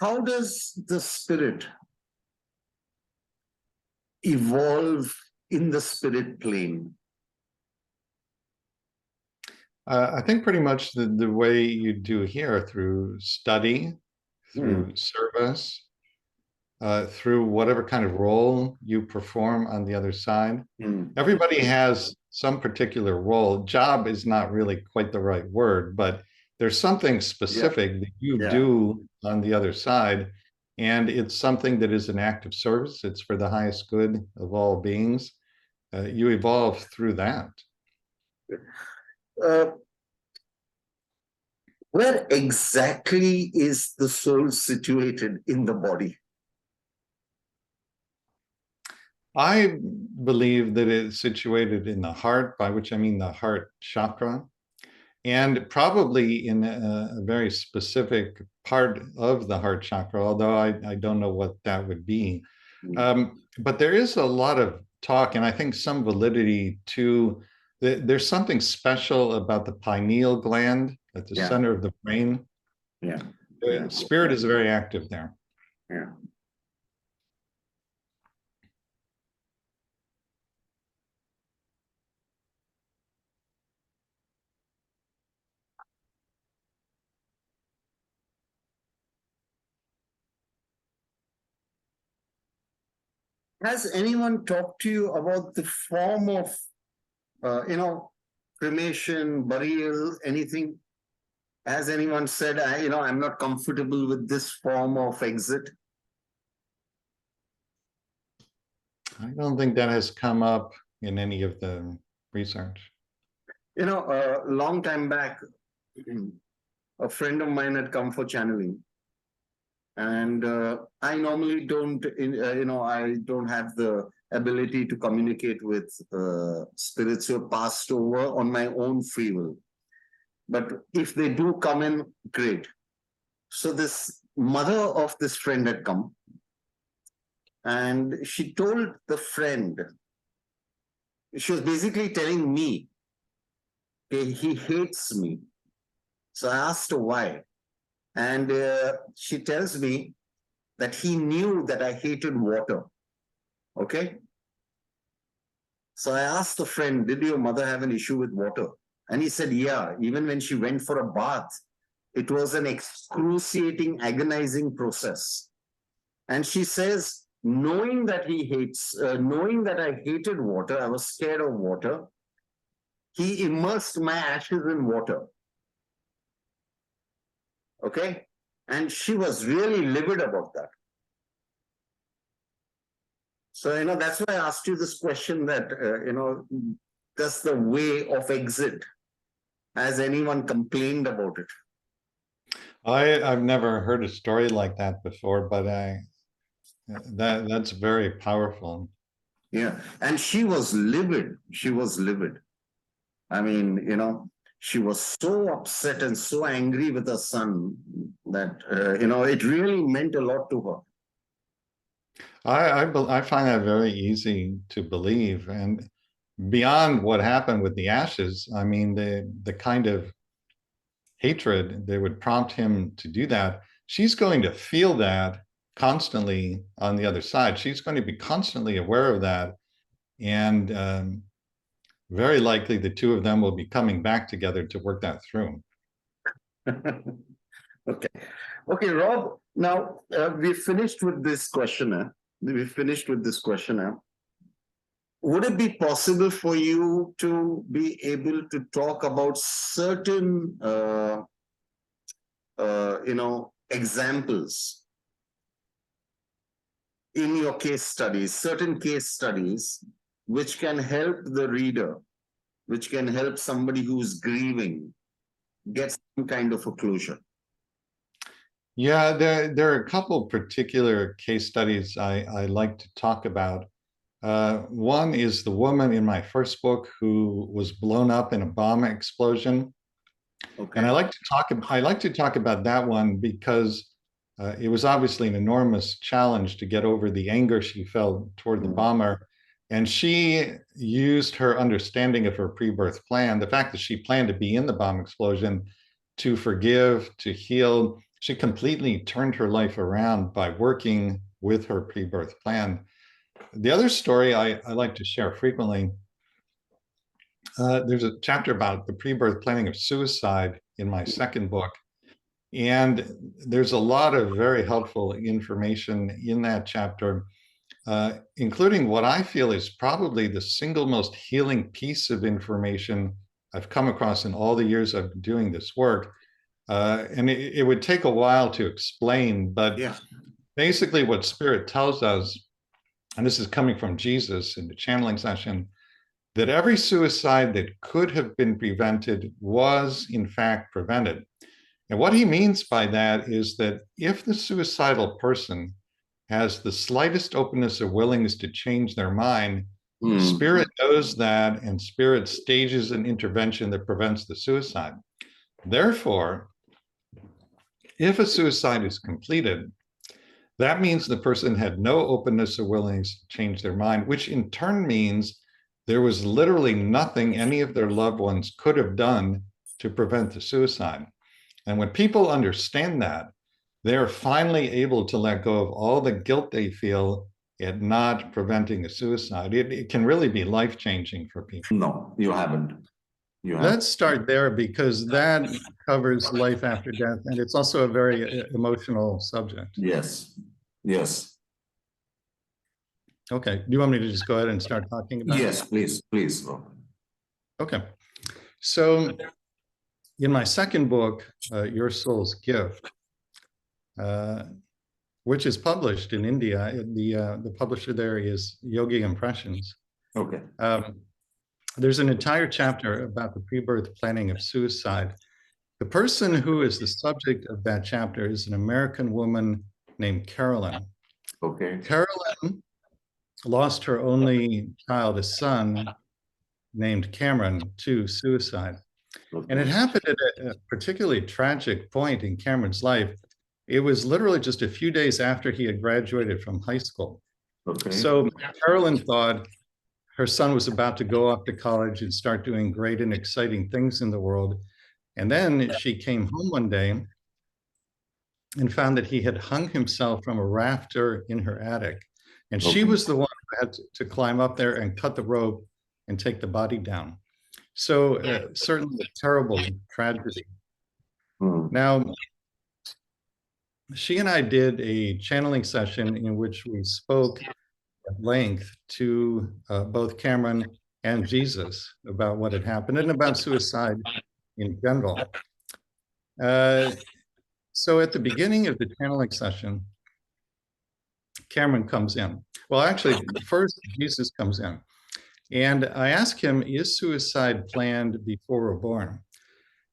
S2: How does the spirit evolve in the spirit plane?
S3: I think pretty much the way you do here, through study, through service, through whatever kind of role you perform on the other side. Everybody has some particular role. Job is not really quite the right word, but there's something specific that you do on the other side. And it's something that is an act of service. It's for the highest good of all beings. You evolve through that.
S2: Where exactly is the soul situated in the body?
S3: I believe that it's situated in the heart, by which I mean the heart chakra, and probably in a very specific part of the heart chakra, although I don't know what that would be. But there is a lot of talk, and I think some validity to, there's something special about the pineal gland at the center of the brain. Spirit is very active there.
S2: Has anyone talked to you about the form of, cremation, burial, anything? Has anyone said, I'm not comfortable with this form of exit?
S3: I don't think that has come up in any of the research.
S2: A long time back, a friend of mine had come for channeling. And I normally don't, I don't have the ability to communicate with spirits who have passed over on my own free will. But if they do come in, great. So this mother of this friend had come, and she told the friend, she was basically telling me, okay, he hates me. So I asked her why. And she tells me that he knew that I hated water. Okay? So I asked the friend, did your mother have an issue with water? And he said, yeah, even when she went for a bath, it was an excruciating, agonizing process. And she says, knowing that he hates, knowing that I hated water, I was scared of water, he immersed my ashes in water. Okay? And she was really livid about that. So, that's why I asked you this question that, does the way of exit, has anyone complained about it?
S3: I've never heard a story like that before, but that's very powerful.
S2: Yeah. And she was livid. She was livid. I mean, she was so upset and so angry with her son that, it really meant a lot to her.
S3: I find that very easy to believe. And beyond what happened with the ashes, I mean, the kind of hatred that would prompt him to do that, she's going to feel that constantly on the other side. She's going to be constantly aware of that. And very likely the two of them will be coming back together to work that through.
S2: Okay, Rob, now we've finished with this questionnaire. Would it be possible for you to be able to talk about certain, examples in your case studies, certain case studies, which can help the reader, which can help somebody who's grieving get some kind of a closure?
S3: Yeah, there are a couple particular case studies I like to talk about. One is the woman in my first book who was blown up in a bomb explosion. Okay. And I like to talk about that one because it was obviously an enormous challenge to get over the anger she felt toward the bomber. And she used her understanding of her pre-birth plan, the fact that she planned to be in the bomb explosion, to forgive, to heal. She completely turned her life around by working with her pre-birth plan. The other story I like to share frequently, there's a chapter about the pre-birth planning of suicide in my second book. And there's a lot of very helpful information in that chapter, including what I feel is probably the single most healing piece of information I've come across in all the years I've been doing this work. And it would take a while to explain, but basically what Spirit tells us, and this is coming from Jesus in the channeling session, that every suicide that could have been prevented was in fact prevented. And what he means by that is that if the suicidal person has the slightest openness or willingness to change their mind, Spirit knows that, and Spirit stages an intervention that prevents the suicide. Therefore, if a suicide is completed, that means the person had no openness or willingness to change their mind, which in turn means there was literally nothing any of their loved ones could have done to prevent the suicide. And when people understand that, they're finally able to let go of all the guilt they feel at not preventing a suicide. It can really be life-changing for people.
S2: No, you haven't.
S3: Let's start there, because that covers life after death, and it's also a very emotional subject.
S2: Yes.
S3: Okay. Do you want me to just go ahead and start talking about it?
S2: Yes, please.
S3: Okay. So in my second book, Your Soul's Gift, which is published in India, the publisher there is Yogi Impressions.
S2: Okay.
S3: There's an entire chapter about the pre-birth planning of suicide. The person who is the subject of that chapter is an American woman named Carolyn.
S2: Okay.
S3: Carolyn lost her only child, a son named Cameron, to suicide.
S2: Okay.
S3: And it happened at a particularly tragic point in Cameron's life. It was literally just a few days after he had graduated from high school.
S2: Okay.
S3: So Carolyn thought her son was about to go off to college and start doing great and exciting things in the world. And then she came home one day and found that he had hung himself from a rafter in her attic. And she was the one who had to climb up there and cut the rope and take the body down. So certainly a terrible tragedy. Now, she and I did a channeling session in which we spoke at length to both Cameron and Jesus about what had happened and about suicide in general. So at the beginning of the channeling session, Cameron comes in. Well, actually, first Jesus comes in. And I ask him, is suicide planned before we're born?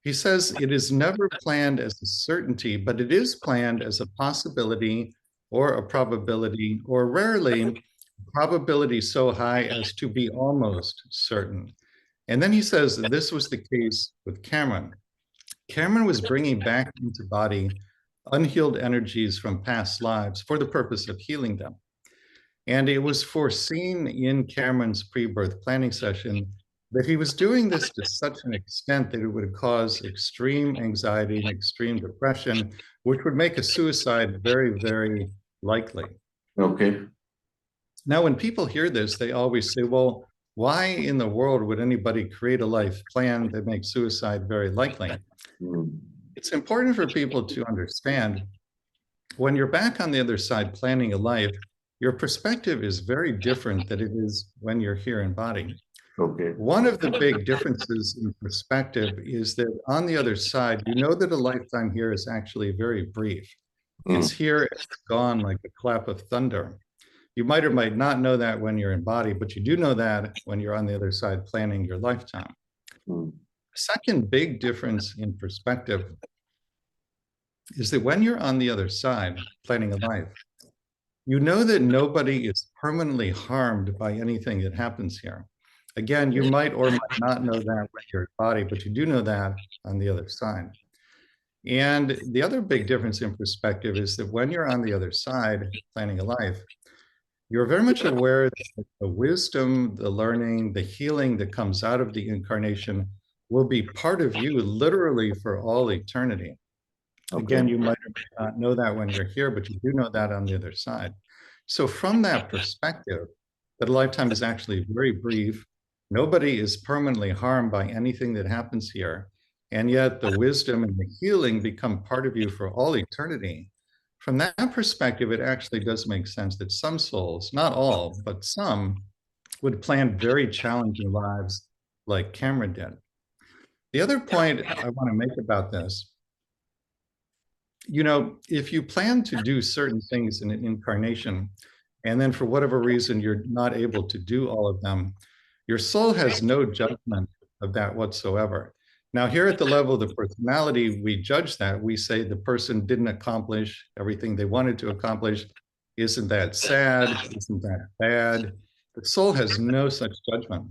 S3: He says it is never planned as a certainty, but it is planned as a possibility or a probability, or rarely probability so high as to be almost certain. And then he says that this was the case with Cameron. Cameron was bringing back into body unhealed energies from past lives for the purpose of healing them. And it was foreseen in Cameron's pre-birth planning session that he was doing this to such an extent that it would cause extreme anxiety and extreme depression, which would make a suicide very, very likely.
S2: Okay.
S3: Now, when people hear this, they always say, well, why in the world would anybody create a life plan that makes suicide very likely? It's important for people to understand when you're back on the other side planning a life, your perspective is very different than it is when you're here in body.
S2: Okay.
S3: One of the big differences in perspective is that on the other side, you know that a lifetime here is actually very brief. It's here, it's gone like a clap of thunder. You might or might not know that when you're in body, but you do know that when you're on the other side planning your lifetime. Second big difference in perspective is that when you're on the other side planning a life, you know that nobody is permanently harmed by anything that happens here. Again, you might or might not know that when you're in body, but you do know that on the other side. And the other big difference in perspective is that when you're on the other side planning a life, you're very much aware that the wisdom, the learning, the healing that comes out of the incarnation will be part of you literally for all eternity. Okay. Again, you might or may not know that when you're here, but you do know that on the other side. So from that perspective, that a lifetime is actually very brief. Nobody is permanently harmed by anything that happens here. And yet the wisdom and the healing become part of you for all eternity. From that perspective, it actually does make sense that some souls, not all, but some, would plan very challenging lives like Cameron did. The other point I want to make about this, if you plan to do certain things in an incarnation, and then for whatever reason you're not able to do all of them, your soul has no judgment of that whatsoever. Now, here at the level of the personality, we judge that. We say the person didn't accomplish everything they wanted to accomplish. Isn't that sad? Isn't that bad? The soul has no such judgment.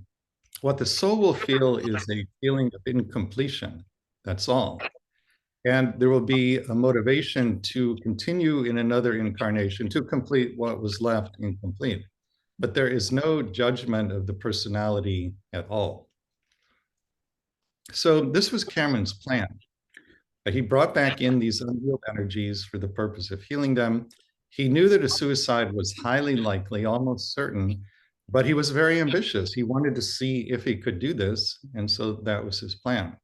S3: What the soul will feel is a feeling of incompletion. That's all. And there will be a motivation to continue in another incarnation to complete what was left incomplete. But there is no judgment of the personality at all. So this was Cameron's plan. He brought back in these unhealed energies for the purpose of healing them. He knew that a suicide was highly likely, almost certain, but he was very ambitious. He wanted to see if he could do this, and so that was his plan.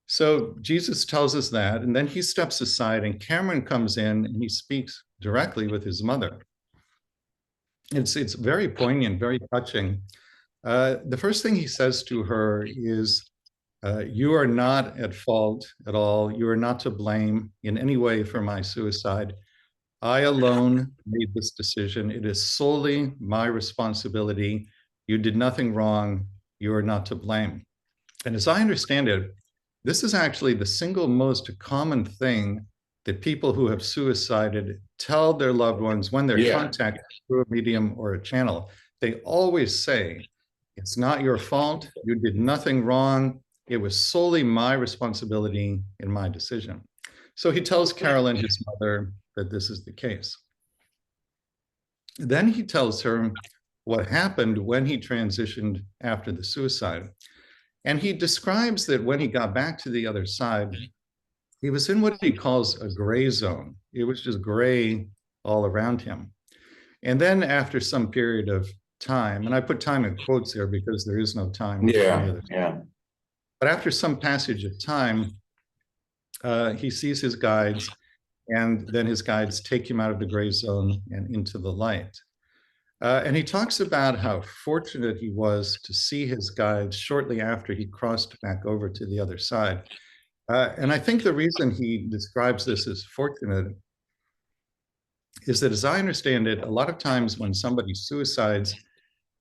S3: So Jesus tells us that, and then he steps aside, and Cameron comes in, and he speaks directly with his mother. It's very poignant, very touching. The first thing he says to her is, you are not at fault at all. You are not to blame in any way for my suicide. I alone made this decision. It is solely my responsibility. You did nothing wrong. You are not to blame. And as I understand it, this is actually the single most common thing that people who have suicided tell their loved ones when they're contacted through a medium or a channel. They always say, it's not your fault. You did nothing wrong. It was solely my responsibility in my decision. So he tells Carolyn, his mother, that this is the case. Then he tells her what happened when he transitioned after the suicide. And he describes that when he got back to the other side, he was in what he calls a gray zone. It was just gray all around him. And then after some period of time, and I put time in quotes here because there is no time. But after some passage of time, he sees his guides, and then his guides take him out of the gray zone and into the light. And he talks about how fortunate he was to see his guides shortly after he crossed back over to the other side. And I think the reason he describes this as fortunate is that, as I understand it, a lot of times when somebody suicides,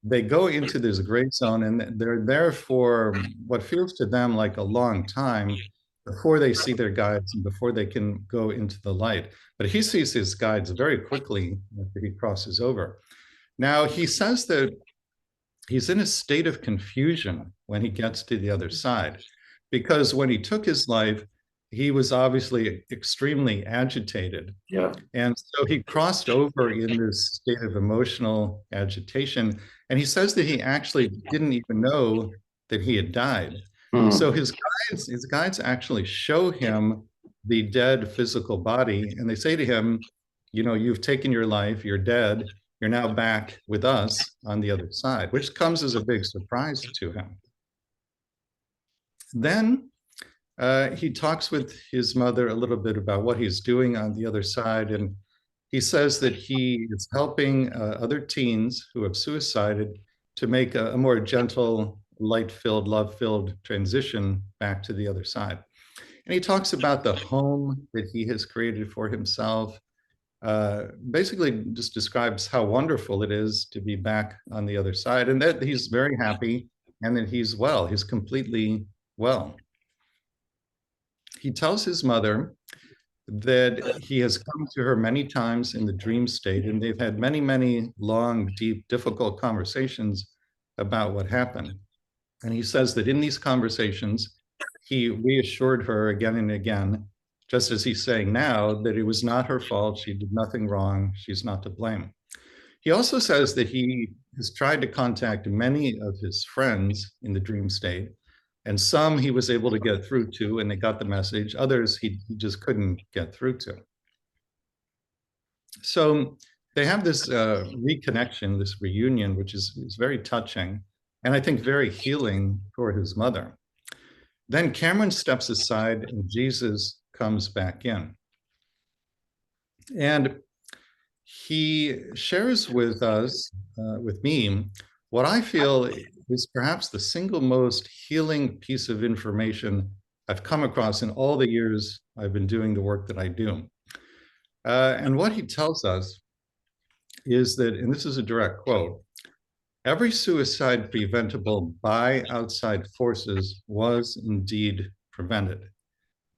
S3: they go into this gray zone and they're there for what feels to them like a long time before they see their guides and before they can go into the light. But he sees his guides very quickly after he crosses over. Now, he says that he's in a state of confusion when he gets to the other side, because when he took his life, he was obviously extremely agitated. And so he crossed over in this state of emotional agitation. And he says that he actually didn't even know that he had died. So his guides actually show him the dead physical body, and they say to him, you've taken your life, you're dead, you're now back with us on the other side, which comes as a big surprise to him. Then he talks with his mother a little bit about what he's doing on the other side, and he says that he is helping other teens who have suicided to make a more gentle, light-filled, love-filled transition back to the other side. And he talks about the home that he has created for himself, basically just describes how wonderful it is to be back on the other side, and that he's very happy and that he's well, he's completely well. He tells his mother that he has come to her many times in the dream state, and they've had many, many long, deep, difficult conversations about what happened. And he says that in these conversations, he reassured her again and again, just as he's saying now, that it was not her fault. She did nothing wrong. She's not to blame. He also says that he has tried to contact many of his friends in the dream state, and some he was able to get through to, and they got the message. Others he just couldn't get through to. So they have this reconnection, this reunion, which is very touching, and I think very healing for his mother. Then Cameron steps aside and Jesus comes back in. And he shares with us, with me, what I feel is perhaps the single most healing piece of information I've come across in all the years I've been doing the work that I do. And what he tells us is that, and this is a direct quote, every suicide preventable by outside forces was indeed prevented.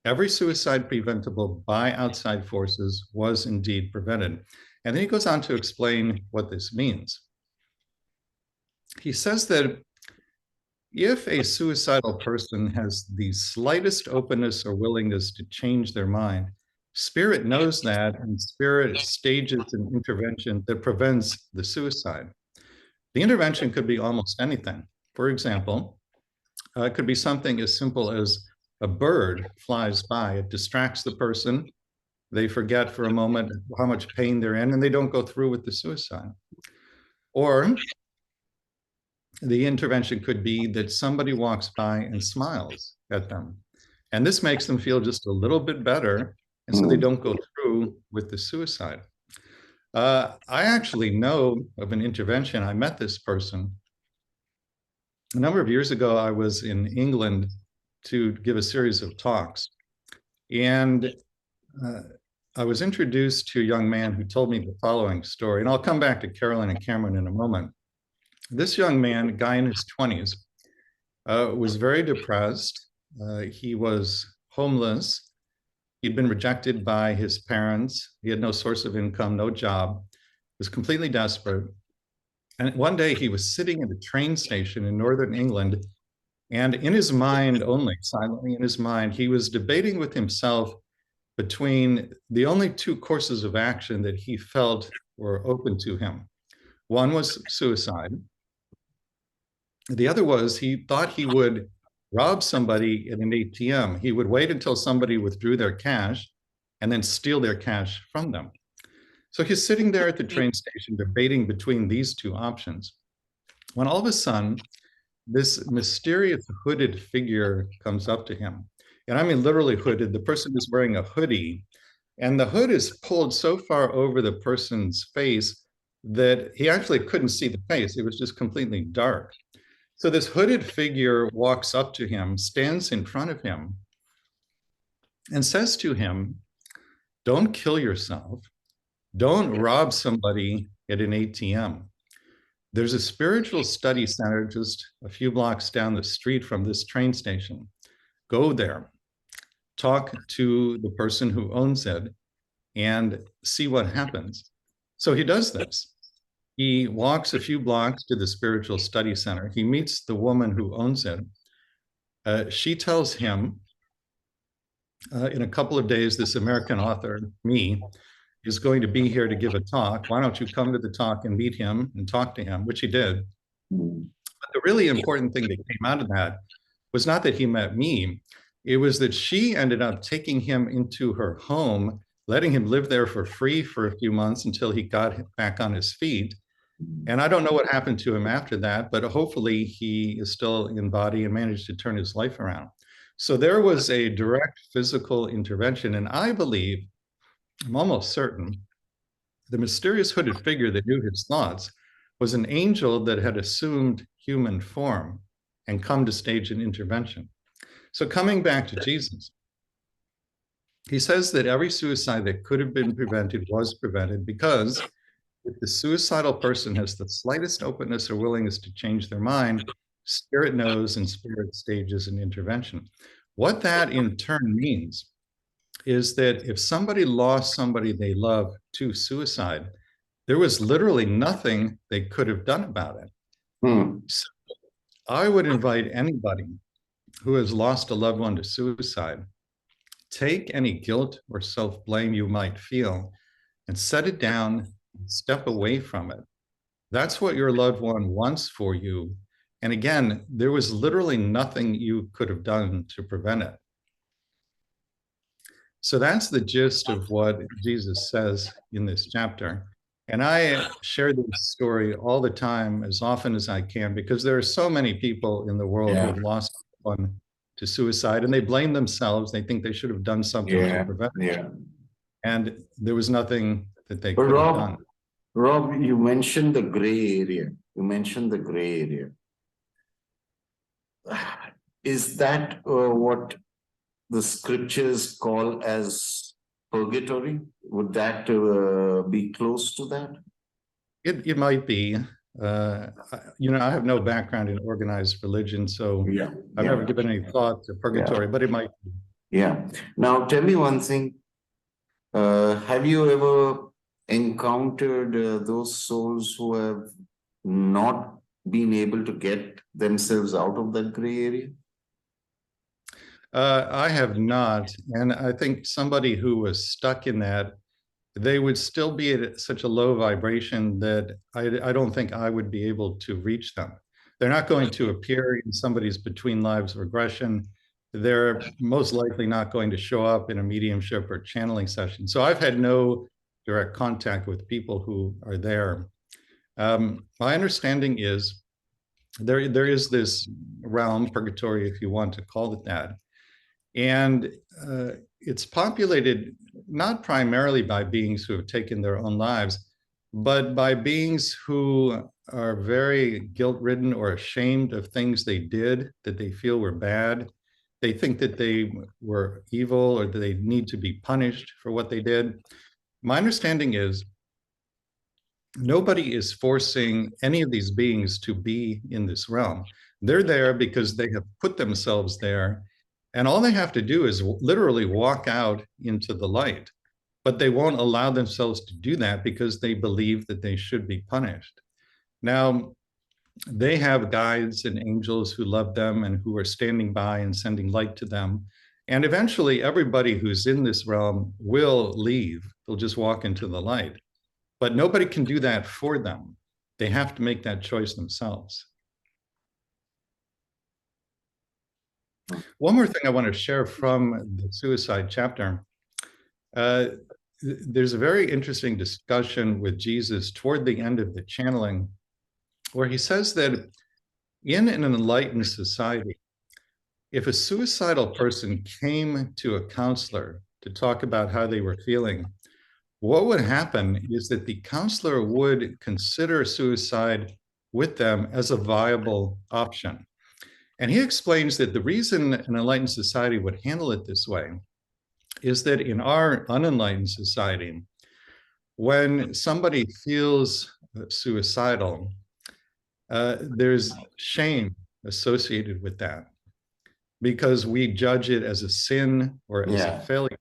S3: Every suicide preventable by outside forces was indeed prevented. And then he goes on to explain what this means. He says that if a suicidal person has the slightest openness or willingness to change their mind, Spirit knows that, and Spirit stages an intervention that prevents the suicide. The intervention could be almost anything. For example, it could be something as simple as a bird flies by. It distracts the person. They forget for a moment how much pain they're in, and they don't go through with the suicide. Or the intervention could be that somebody walks by and smiles at them. And this makes them feel just a little bit better, and so they don't go through with the suicide. I actually know of an intervention. I met this person. A number of years ago, I was in England to give a series of talks. And I was introduced to a young man who told me the following story. And I'll come back to Carolyn and Cameron in a moment. This young man, a guy in his 20s, was very depressed. He was homeless. He'd been rejected by his parents. He had no source of income, no job, was completely desperate. And one day he was sitting at a train station in northern England, and in his mind only, silently in his mind, he was debating with himself between the only two courses of action that he felt were open to him. One was suicide. The other was he thought he would rob somebody at an ATM. He would wait until somebody withdrew their cash and then steal their cash from them. So he's sitting there at the train station debating between these two options, when all of a sudden, this mysterious hooded figure comes up to him. And I mean literally hooded. The person is wearing a hoodie, and the hood is pulled so far over the person's face that he actually couldn't see the face. It was just completely dark. So this hooded figure walks up to him, stands in front of him, and says to him, "Don't kill yourself. Don't rob somebody at an ATM. There's a spiritual study center just a few blocks down the street from this train station. Go there, talk to the person who owns it, and see what happens." So he does this. He walks a few blocks to the spiritual study center. He meets the woman who owns it. She tells him, in a couple of days, this American author, me, is going to be here to give a talk. Why don't you come to the talk and meet him and talk to him, which he did. But the really important thing that came out of that was not that he met me. It was that she ended up taking him into her home, letting him live there for free for a few months until he got back on his feet. And I don't know what happened to him after that, but hopefully he is still in body and managed to turn his life around. So there was a direct physical intervention. And I believe, I'm almost certain, the mysterious hooded figure that knew his thoughts was an angel that had assumed human form and come to stage an intervention. So coming back to Jesus, he says that every suicide that could have been prevented was prevented because if the suicidal person has the slightest openness or willingness to change their mind, Spirit knows and Spirit stages an intervention. What that in turn means is that if somebody lost somebody they love to suicide, there was literally nothing they could have done about it. So I would invite anybody who has lost a loved one to suicide, take any guilt or self-blame you might feel and set it down, step away from it. That's what your loved one wants for you. And again, there was literally nothing you could have done to prevent it. So that's the gist of what Jesus says in this chapter. And I share this story all the time, as often as I can, because there are so many people in the world who have lost one to suicide, and they blame themselves. They think they should have done something to prevent it. And there was nothing that they could have done.
S2: Rob, you mentioned the gray area. You mentioned the gray area. Is that what the scriptures call as purgatory? Would that be close to that?
S3: It might be. I have no background in organized religion, so I've never given any thought to purgatory, but it might be.
S2: Yeah. Now, tell me one thing. Have you ever encountered those souls who have not been able to get themselves out of that gray area?
S3: I have not. And I think somebody who was stuck in that, they would still be at such a low vibration that I don't think I would be able to reach them. They're not going to appear in somebody's between lives regression. They're most likely not going to show up in a mediumship or channeling session. So I've had no direct contact with people who are there. My understanding is there is this realm, purgatory, if you want to call it that. And it's populated not primarily by beings who have taken their own lives, but by beings who are very guilt-ridden or ashamed of things they did that they feel were bad. They think that they were evil or that they need to be punished for what they did. My understanding is nobody is forcing any of these beings to be in this realm. They're there because they have put themselves there, and all they have to do is literally walk out into the light. But they won't allow themselves to do that because they believe that they should be punished. Now, they have guides and angels who love them and who are standing by and sending light to them. And eventually, everybody who's in this realm will leave. They'll just walk into the light. But nobody can do that for them. They have to make that choice themselves. One more thing I want to share from the suicide chapter. There's a very interesting discussion with Jesus toward the end of the channeling, where he says that in an enlightened society, if a suicidal person came to a counselor to talk about how they were feeling, what would happen is that the counselor would consider suicide with them as a viable option. And he explains that the reason an enlightened society would handle it this way is that in our unenlightened society, when somebody feels suicidal, there's shame associated with that because we judge it as a sin or as a failure.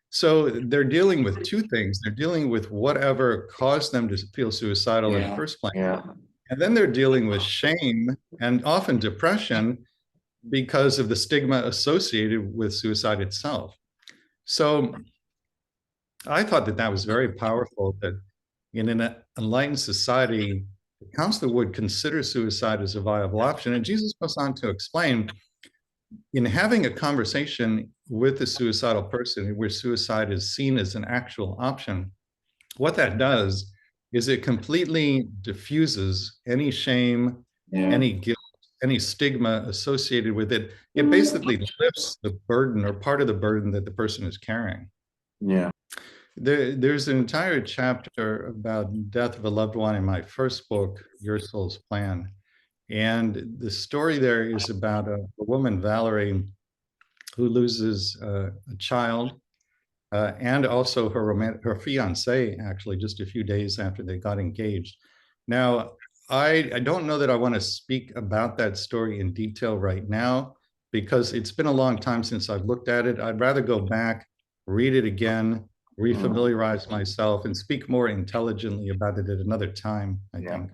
S3: So they're dealing with two things. They're dealing with whatever caused them to feel suicidal in the first place. And then they're dealing with shame and often depression because of the stigma associated with suicide itself. So I thought that that was very powerful, that in an enlightened society, the counselor would consider suicide as a viable option. And Jesus goes on to explain, in having a conversation with a suicidal person where suicide is seen as an actual option, what that does is it completely diffuses any shame, any guilt, any stigma associated with it. It basically lifts the burden or part of the burden that the person is carrying. There's an entire chapter about death of a loved one in my first book, Your Soul's Plan. And the story there is about a woman, Valerie, who loses a child and also her fiance, actually, just a few days after they got engaged. Now, I don't know that I want to speak about that story in detail right now, because it's been a long time since I've looked at it. I'd rather go back, read it again, refamiliarize myself, and speak more intelligently about it at another time, I think.